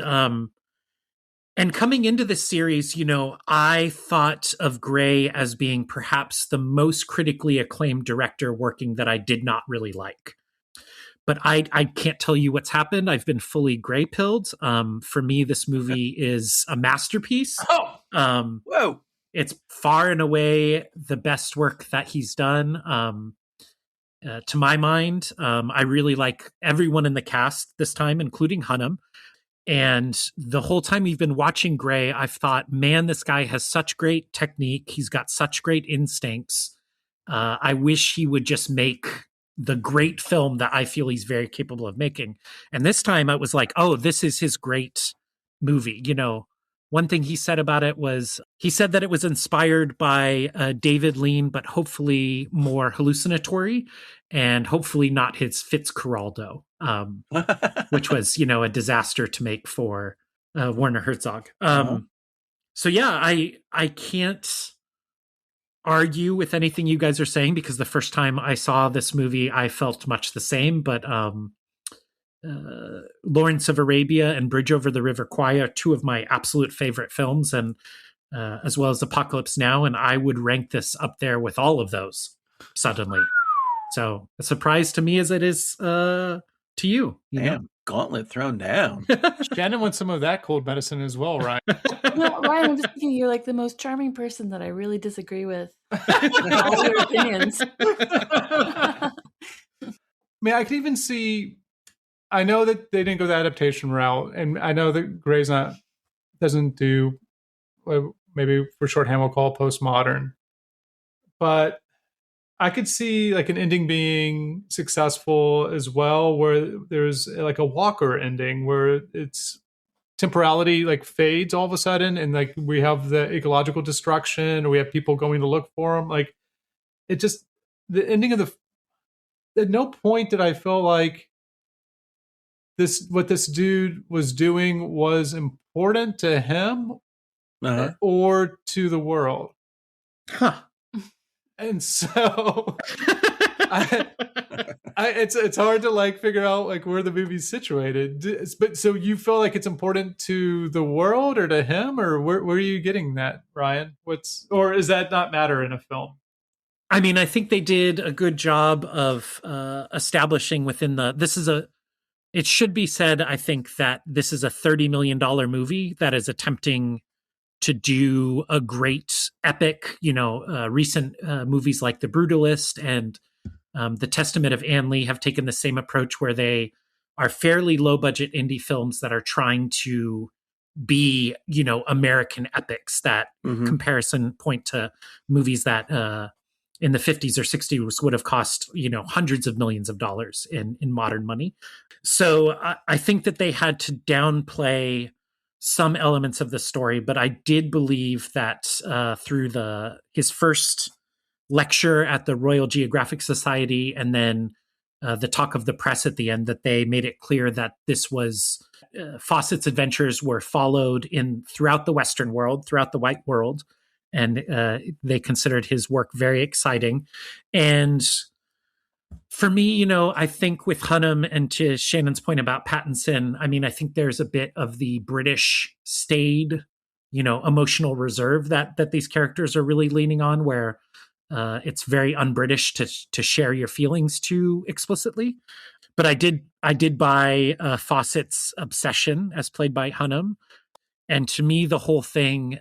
and coming into this series, you know, I thought of Gray as being perhaps the most critically acclaimed director working that I did not really like. But I can't tell you what's happened. I've been fully Gray-pilled. For me, this movie is a masterpiece. Whoa! It's far and away the best work that he's done. To my mind, I really like everyone in the cast this time, including Hunnam. And the whole time you've been watching Gray, I've thought, man, this guy has such great technique. He's got such great instincts. I wish he would just make the great film that I feel he's very capable of making. And this time I was like, oh, this is his great movie. You know, one thing he said about it was, he said that it was inspired by David Lean, but hopefully more hallucinatory and hopefully not his Fitzcarraldo, which was, you know, a disaster to make for Werner Herzog. So yeah, I can't argue with anything you guys are saying because the first time I saw this movie, I felt much the same, but Lawrence of Arabia and Bridge Over the River Kwai are 2 of my absolute favorite films, and as well as Apocalypse Now, and I would rank this up there with all of those suddenly. So a surprise to me as it is to you. Damn, gauntlet thrown down. Shannon wants some of that cold medicine as well, Ryan. No, Ryan, I'm just thinking you're like the most charming person that I really disagree with all your opinions. I mean, I could even see, I know that they didn't go the adaptation route, and I know that Gray's doesn't do what maybe for shorthand we'll call postmodern, but I could see like an ending being successful as well, where there's like a Walker ending where it's temporality like fades all of a sudden, and like we have the ecological destruction, or we have people going to look for them. Like it just, the ending of at no point did I feel like what this dude was doing was important to him or to the world. And so it's hard to like figure out like where the movie's situated. But so you feel like it's important to the world or to him, or where are you getting that, Ryan? Or does that not matter in a film? I mean, I think they did a good job of establishing within it should be said, I think, that this is a $30 million movie that is attempting to do a great epic, you know, recent movies like The Brutalist and The Testament of Anne Lee have taken the same approach, where they are fairly low budget indie films that are trying to be, you know, American epics that comparison point to movies that in the 50s or 60s would have cost, you know, hundreds of millions of dollars in modern money. So I think that they had to downplay some elements of the story, but I did believe that through his first lecture at the Royal Geographic Society, and then the talk of the press at the end, that they made it clear that this was Fawcett's adventures were followed in throughout the Western world, throughout the white world, and they considered his work very exciting. And for me, I think with Hunnam, and to Shannon's point about Pattinson, I mean, I think there's a bit of the British staid, emotional reserve that these characters are really leaning on, where it's very un-British to share your feelings too explicitly. But I did buy Fawcett's obsession as played by Hunnam, and to me, the whole thing,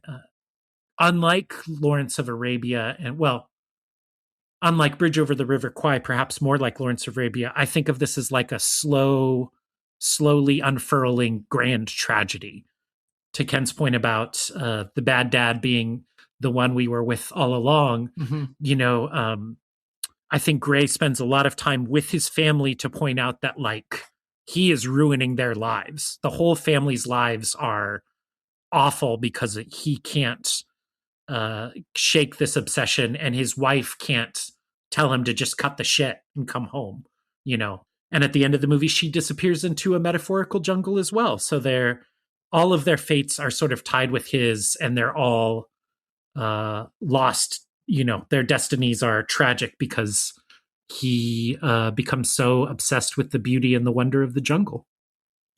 unlike Lawrence of Arabia, unlike Bridge Over the River Kwai, perhaps more like Lawrence of Arabia, I think of this as like a slowly unfurling grand tragedy. To Ken's point about the bad dad being the one we were with all along, I think Gray spends a lot of time with his family to point out that, like, he is ruining their lives. The whole family's lives are awful because he can't shake this obsession, and his wife can't tell him to just cut the shit and come home, And at the end of the movie, she disappears into a metaphorical jungle as well. So all of their fates are sort of tied with his, and they're all lost. Their destinies are tragic because he becomes so obsessed with the beauty and the wonder of the jungle.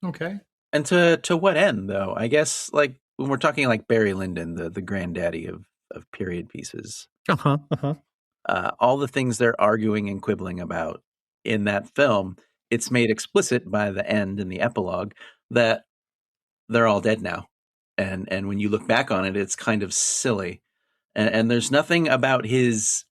Okay. And to what end, though? I guess, like, when we're talking like Barry Lyndon, the granddaddy of period pieces, all the things they're arguing and quibbling about in that film, it's made explicit by the end and the epilogue that they're all dead now. And when you look back on it, it's kind of silly. And there's nothing about his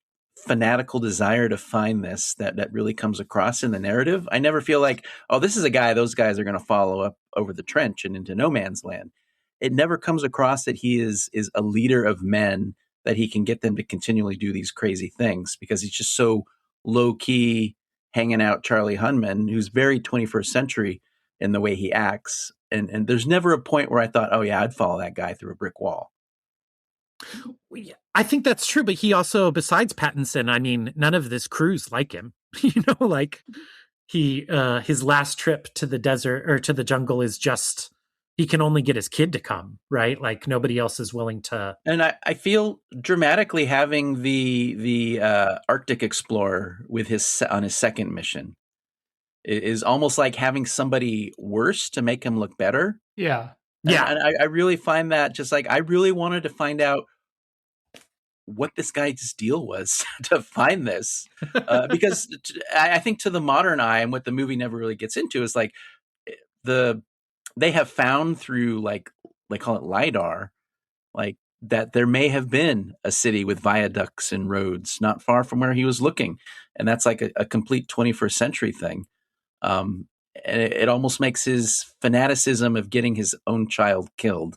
fanatical desire to find this that really comes across in the narrative. I never feel like, oh, this is a guy those guys are going to follow up over the trench and into no man's land. It never comes across that he is a leader of men, that he can get them to continually do these crazy things, because he's just so low-key, hanging out Charlie Hunnam, who's very 21st century in the way he acts. And there's never a point where I thought, oh yeah, I'd follow that guy through a brick wall. I think that's true, but he also, besides Pattinson, I mean, none of this crew's like him. Like his last trip to the desert or to the jungle is just, he can only get his kid to come, right? Like nobody else is willing to. And I feel dramatically having the Arctic explorer with on his second mission is almost like having somebody worse to make him look better. Yeah. And I really find that just like, I really wanted to find out what this guy's deal was to find this. Because I think to the modern eye, and what the movie never really gets into, is like they have found through, like, they call it LIDAR, like that there may have been a city with viaducts and roads not far from where he was looking. And that's like a complete 21st century thing. And it almost makes his fanaticism of getting his own child killed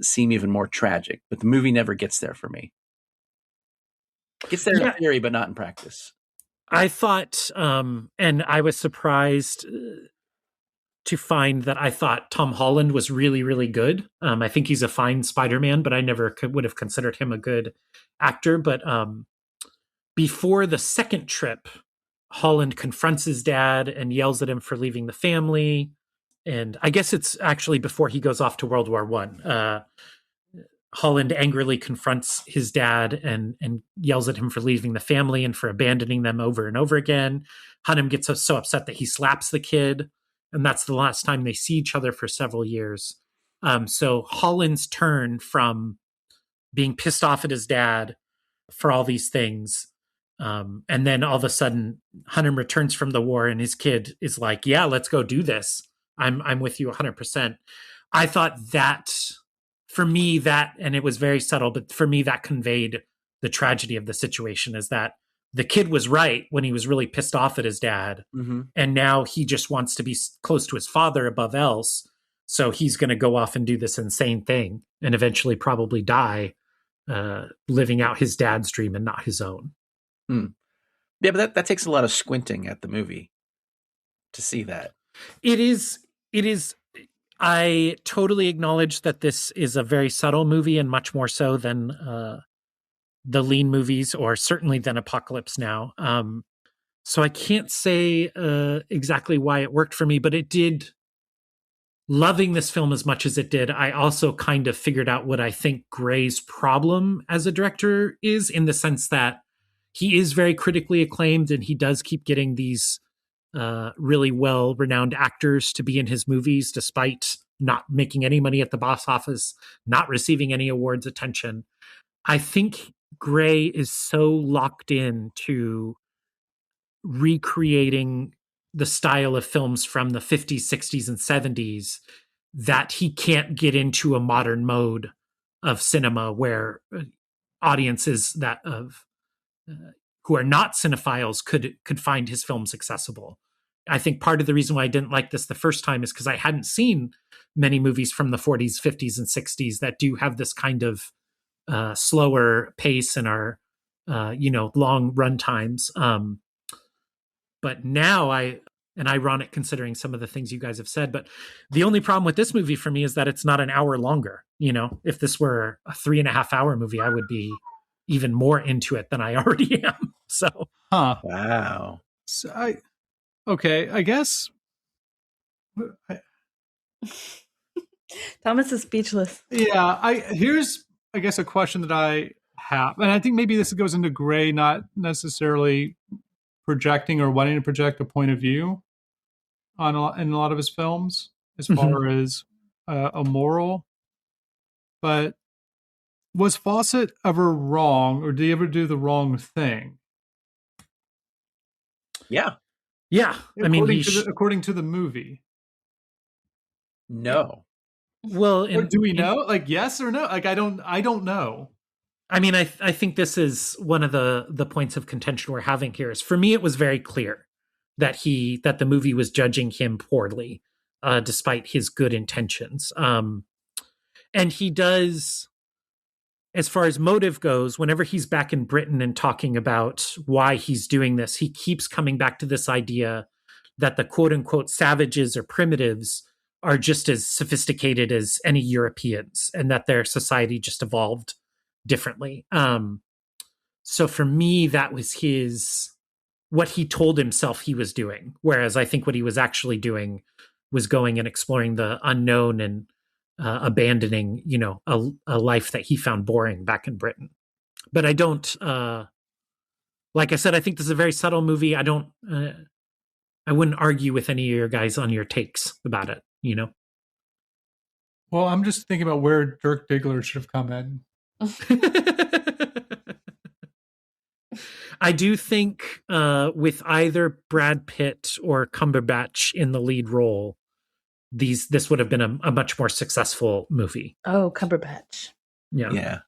seem even more tragic. But the movie never gets there for me. It gets there in theory, but not in practice. I thought, and I was surprised to find that I thought Tom Holland was really, really good. I think he's a fine Spider-Man, but I never would have considered him a good actor. But before the second trip, Holland confronts his dad and yells at him for leaving the family. And I guess it's actually before he goes off to World War I. Holland angrily confronts his dad and yells at him for leaving the family and for abandoning them over and over again. Hunnam gets so upset that he slaps the kid, and that's the last time they see each other for several years. So Holland's turn from being pissed off at his dad for all these things, and then all of a sudden Hunnam returns from the war and his kid is like, yeah, let's go do this. I'm with you 100%. I thought that, for me, and it was very subtle, but for me that conveyed the tragedy of the situation, is that the kid was right when he was really pissed off at his dad. Mm-hmm. And now he just wants to be close to his father above else. So he's going to go off and do this insane thing and eventually probably die living out his dad's dream and not his own. Hmm. Yeah, but that takes a lot of squinting at the movie to see that. It is. I totally acknowledge that this is a very subtle movie, and much more so than the Lean movies, or certainly than Apocalypse Now. So I can't say exactly why it worked for me, but it did. Loving this film as much as it did, I also kind of figured out what I think Gray's problem as a director is, in the sense that he is very critically acclaimed and he does keep getting these really well-renowned actors to be in his movies, despite not making any money at the box office, not receiving any awards attention. I think Gray is so locked in to recreating the style of films from the 50s, 60s, and 70s that he can't get into a modern mode of cinema where audiences that of who are not cinephiles could find his films accessible. I think part of the reason why I didn't like this the first time is because I hadn't seen many movies from the 40s, 50s, and 60s that do have this kind of slower pace and are long run times. But now and ironic considering some of the things you guys have said, but the only problem with this movie for me is that it's not an hour longer. If this were a 3.5 hour movie, I would be even more into it than I already am. So, Wow. So I guess. Thomas is speechless. Yeah, here's, I guess, a question that I have, and I think maybe this goes into Gray not necessarily projecting or wanting to project a point of view in a lot of his films as far as a moral. But was Fawcett ever wrong, or did he ever do the wrong thing? Yeah. According to the movie. No. Well, or do we know? Like, yes or no? Like, I don't know. I mean, I think this is one of the points of contention we're having here. Is for me, it was very clear that the movie was judging him poorly, despite his good intentions. And he does, as far as motive goes, whenever he's back in Britain and talking about why he's doing this, he keeps coming back to this idea that the quote unquote savages or primitives are just as sophisticated as any Europeans, and that their society just evolved differently. So for me, that was what he told himself he was doing. Whereas I think what he was actually doing was going and exploring the unknown and abandoning, a life that he found boring back in Britain. But I don't, like I said, I think this is a very subtle movie. I wouldn't argue with any of your guys on your takes about it, Well, I'm just thinking about where Dirk Diggler should have come in. I do think with either Brad Pitt or Cumberbatch in the lead role, this would have been a much more successful movie. Oh, Cumberbatch. Yeah.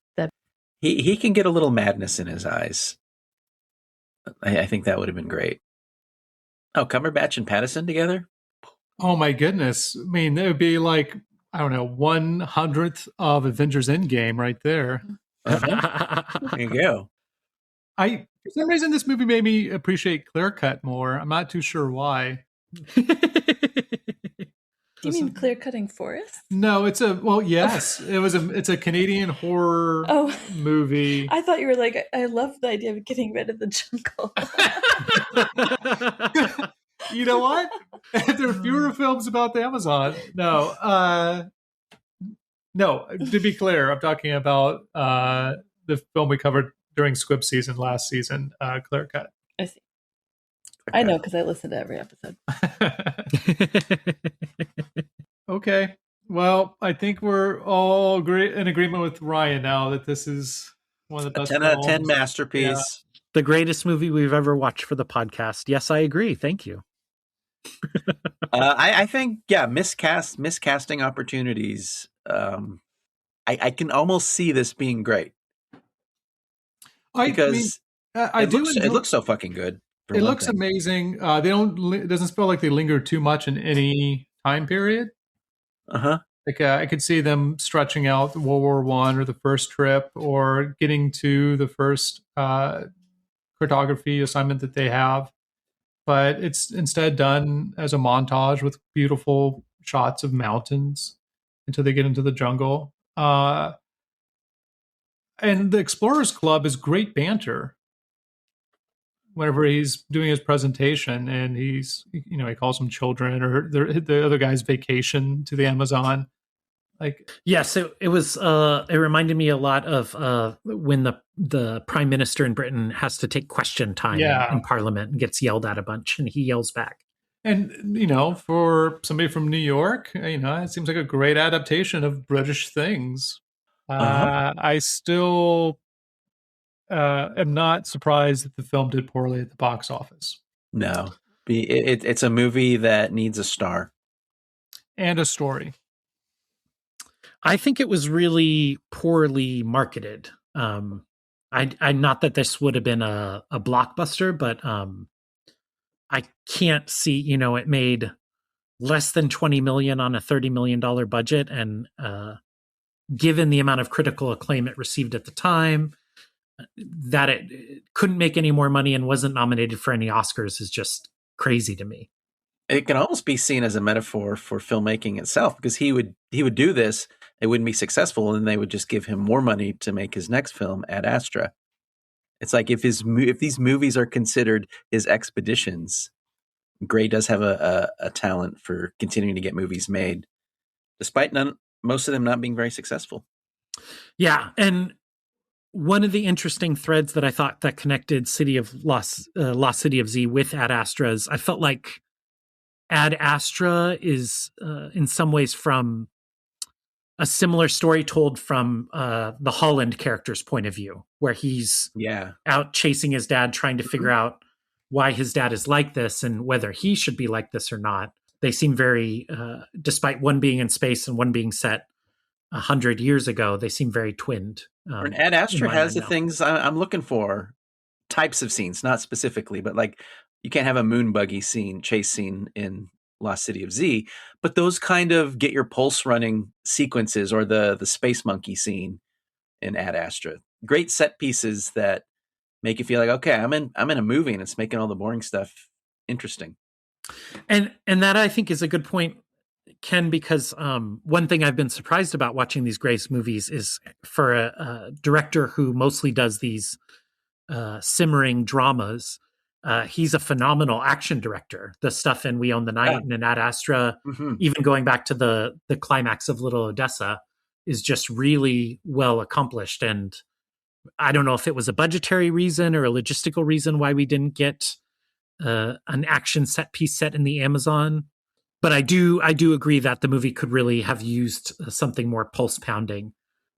He can get a little madness in his eyes. I think that would have been great. Oh, Cumberbatch and Pattinson together? Oh my goodness. I mean, it would be like, I don't know, 1/100th of Avengers Endgame right there. There you go. For some reason, this movie made me appreciate Clear Cut more. I'm not too sure why. Do you mean Clear Cutting Forest? No, it's yes. It's a Canadian horror movie. I thought you were like, I love the idea of getting rid of the jungle. You know what? There are fewer films about the Amazon. No, to be clear, I'm talking about the film we covered during Squib season last season, Clear Cut. I see. I know because I listen to every episode. Okay. Well, I think we're all in agreement with Ryan now that this is one of the best 10 out of 10 masterpiece. Yeah. The greatest movie we've ever watched for the podcast. Yes, I agree. Thank you. I think, miscasting opportunities. I can almost see this being great. Because it looks so fucking good. It looks amazing. It doesn't feel like they linger too much in any time period. Like I could see them stretching out World War I or the first trip, or getting to the first cartography assignment that they have. But it's instead done as a montage with beautiful shots of mountains until they get into the jungle. And the Explorers Club is great banter. Whenever he's doing his presentation, and he calls them children, or the other guy's vacation to the Amazon. Like, yeah, so it was. It reminded me a lot of when the prime minister in Britain has to take question time in Parliament and gets yelled at a bunch, and he yells back. And for somebody from New York, it seems like a great adaptation of British things. I still am not surprised that the film did poorly at the box office. No, it's a movie that needs a star and a story. I think it was really poorly marketed. I not that this would have been a blockbuster, but I can't see. It made less than $20 million on a $30 million budget, and given the amount of critical acclaim it received at the time, that it couldn't make any more money and wasn't nominated for any Oscars is just crazy to me. It can almost be seen as a metaphor for filmmaking itself, because he would do this, it wouldn't be successful, and they would just give him more money to make his next film, Ad Astra. It's like if these movies are considered his expeditions, Gray does have a talent for continuing to get movies made, despite most of them not being very successful. Yeah, and one of the interesting threads that I thought that connected Lost City of Zzz with Ad Astra is I felt like Ad Astra is in some ways from a similar story told from the Holland character's point of view, where he's out chasing his dad, trying to figure out why his dad is like this and whether he should be like this or not. They seem very, despite one being in space and one being set 100 years ago, they seem very twinned. And Ad Astra has the things I'm looking for, types of scenes, not specifically, but like you can't have a moon buggy chase scene in Lost City of Zzz, but those kind of get your pulse running sequences, or the space monkey scene in Ad Astra, great set pieces that make you feel like, okay, I'm in a movie, and it's making all the boring stuff interesting. And that I think is a good point, Ken, because one thing I've been surprised about watching these Grace movies is for a director who mostly does these simmering dramas. He's a phenomenal action director. The stuff in We Own the Night and in Ad Astra, even going back to the climax of Little Odessa, is just really well accomplished. And I don't know if it was a budgetary reason or a logistical reason why we didn't get an action set piece set in the Amazon. But I do agree that the movie could really have used something more pulse pounding.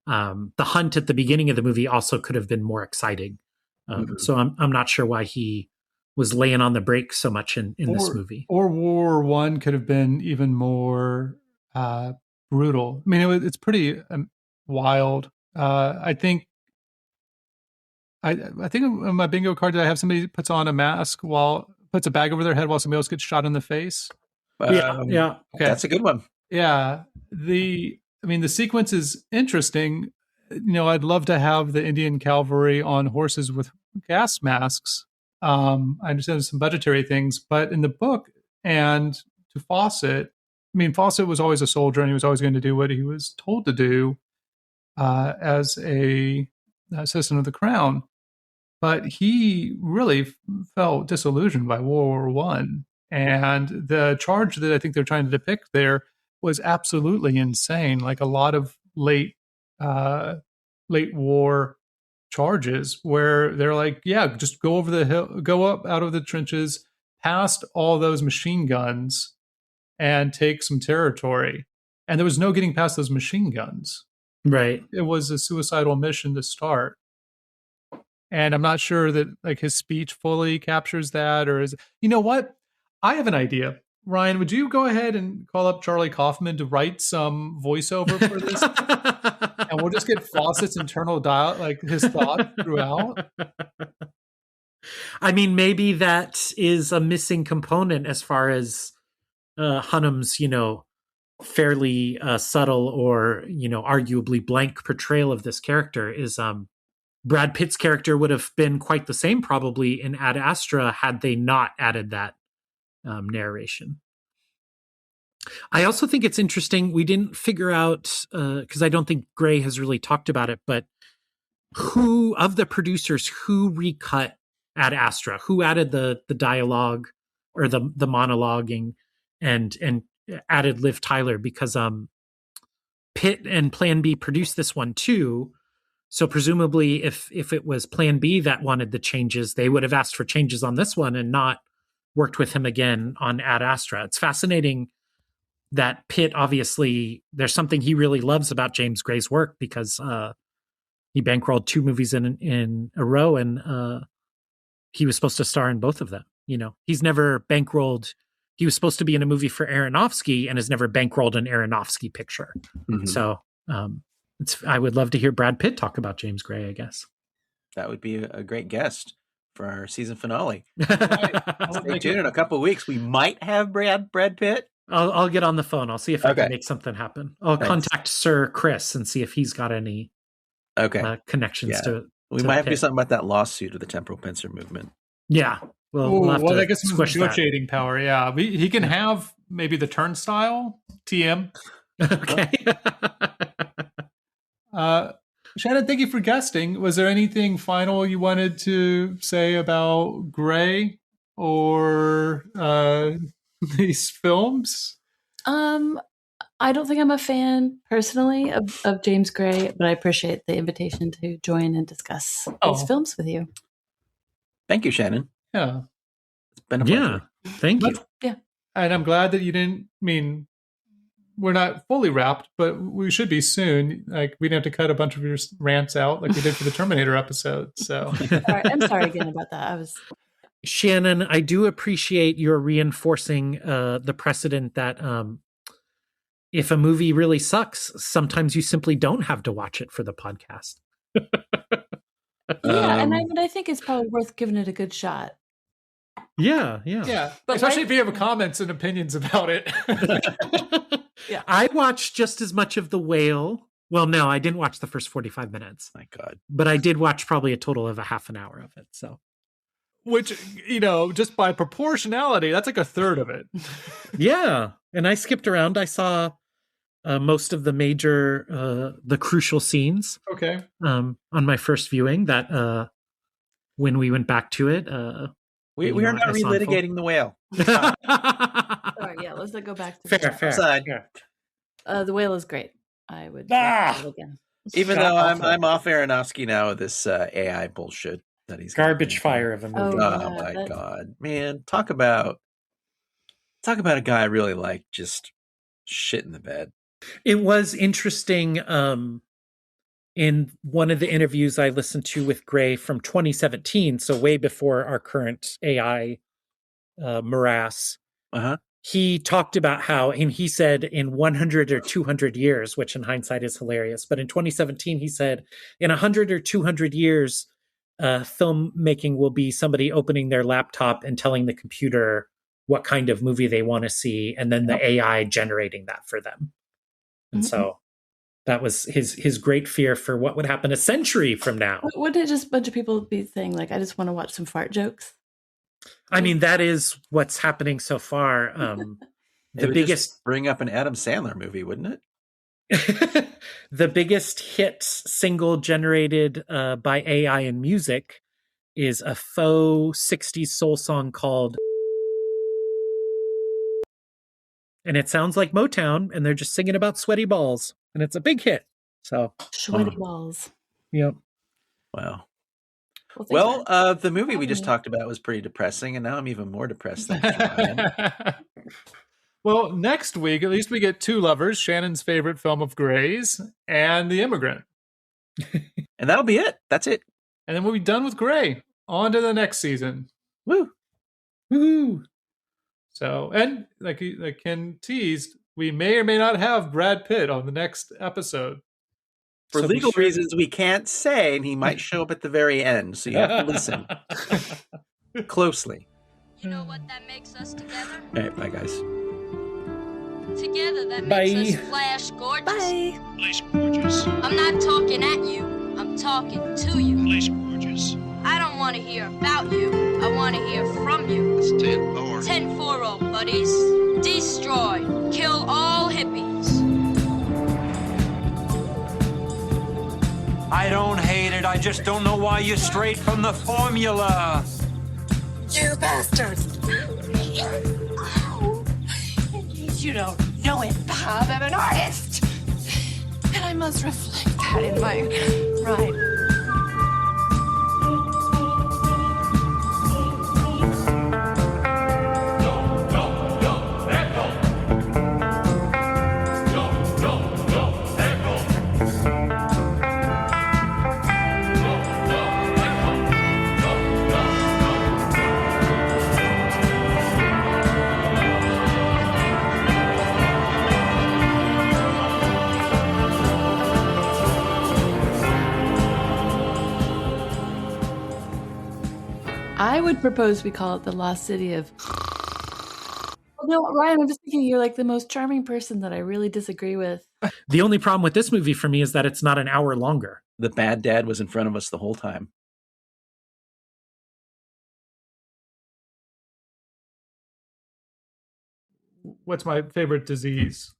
The hunt at the beginning of the movie also could have been more exciting. So I'm not sure why he was laying on the brakes so much in this movie. Or War One could have been even more brutal. I mean, it's pretty wild. I think on my bingo card, did I have somebody puts on a mask puts a bag over their head while somebody else gets shot in the face? Yeah. Okay. That's a good one. Yeah. The sequence is interesting. I'd love to have the Indian cavalry on horses with gas masks. I understand there's some budgetary things, but in the book and to Fawcett, Fawcett was always a soldier, and he was always going to do what he was told to do as a citizen of the crown. But he really felt disillusioned by World War One, and the charge that I think they're trying to depict there was absolutely insane. Like a lot of late war charges where they're like, yeah, just go over the hill, go up out of the trenches, past all those machine guns, and take some territory. And there was no getting past those machine guns. Right. It was a suicidal mission to start. And I'm not sure that like his speech fully captures that, or is, you know what? I have an idea. Ryan, would you go ahead and call up Charlie Kaufman to write some voiceover for this? And we'll just get Fawcett's internal dialogue, like his thought throughout. I mean, maybe that is a missing component as far as Hunnam's, fairly subtle or, arguably blank portrayal of this character is Brad Pitt's character would have been quite the same probably in Ad Astra had they not added that narration. I also think it's interesting. We didn't figure out, because I don't think Gray has really talked about it, but who of the producers who recut Ad Astra, who added the dialogue or the monologuing and added Liv Tyler, because Pitt and Plan B produced this one too. So presumably if it was Plan B that wanted the changes, they would have asked for changes on this one and not worked with him again on Ad Astra. It's fascinating that Pitt, obviously, there's something he really loves about James Gray's work, because he bankrolled 2 movies in a row, and he was supposed to star in both of them. You know, he's never bankrolled. He was supposed to be in a movie for Aronofsky and has never bankrolled an Aronofsky picture. Mm-hmm. So I would love to hear Brad Pitt talk about James Gray, I guess. That would be a great guest for our season finale. Stay tuned. In a couple of weeks, we might have Brad Pitt. I'll get on the phone. I'll see if I can make something happen. I'll contact Sir Chris and see if he's got any connections to. We might have to do something about that lawsuit of the temporal pincer movement. Yeah. We'll have to I guess squish negotiating power. Yeah. He can have maybe the turnstile TM. Okay. Shannon, thank you for guesting. Was there anything final you wanted to say about Gray or these films? I don't think I'm a fan personally of James Gray, but I appreciate the invitation to join and discuss these films with you. Thank you, Shannon. Yeah. It's been a pleasure. Yeah. Thank you. Yeah. And I'm glad that you didn't we're not fully wrapped, but we should be soon. Like, we didn't have to cut a bunch of your rants out like we did for the Terminator episode. So I'm sorry again about that. Shannon, I do appreciate your reinforcing the precedent that if a movie really sucks, sometimes you simply don't have to watch it for the podcast. And I think it's probably worth giving it a good shot. Yeah. But especially if you have comments and opinions about it. Yeah. I watched just as much of The Whale. Well, no, I didn't watch the first 45 minutes. My God. But I did watch probably a total of a half an hour of it. So, which, just by proportionality, that's like a third of it. Yeah. And I skipped around. I saw most of the major, the crucial scenes. Okay. On my first viewing, that when we went back to it, we are not relitigating The Whale. Sorry, yeah, let's not go back to fair. The Whale is great. I would watch it again. Even though I'm off Aronofsky now with this AI bullshit that he's garbage fire of a movie. Oh my God, man! Talk about a guy I really like just shit in the bed. It was interesting. In one of the interviews I listened to with Gray from 2017, so way before our current AI morass, he talked about how, and he said in 100 or 200 years, which in hindsight is hilarious, but in 2017 he said in 100 or 200 years, filmmaking will be somebody opening their laptop and telling the computer what kind of movie they want to see, and then the AI generating that for them. And so that was his great fear for what would happen a century from now. Wouldn't it just a bunch of people be saying, like, I just want to watch some fart jokes? I mean, that is what's happening so far. The biggest bring up an Adam Sandler movie, wouldn't it? The biggest hit single generated by AI in music is a faux 60s soul song called, and it sounds like Motown, and they're just singing about sweaty balls, and it's a big hit. So sweaty balls. Yep. Wow. Well, the movie we just talked about was pretty depressing, and now I'm even more depressed. Thanks, Ryan. Well, next week, at least we get Two Lovers, Shannon's favorite film of Gray's, and The Immigrant. And that'll be it. That's it. And then we'll be done with Gray. On to the next season. Woo! Woo! So, and like Ken teased, we may or may not have Brad Pitt on the next episode. For legal reasons, we can't say, and he might show up at the very end, so you have to listen closely. You know what that makes us together? All right, bye, guys. Together, that makes us Flash Gorgeous. Bye. Flash Gorgeous. I'm not talking at you. I'm talking to you. Flash Gorgeous. I don't want to hear about you. I want to hear from you. It's 10-4. 10-4, buddies. Destroy. Kill all hippies. I don't hate it. I just don't know why you're straight from the formula. You bastards! In case you don't know it, Bob, I'm an artist! And I must reflect that in my rhyme. I would propose we call it the Lost City of. Well, no, Ryan, I'm just thinking you're like the most charming person that I really disagree with. The only problem with this movie for me is that it's not an hour longer. The bad dad was in front of us the whole time. What's my favorite disease?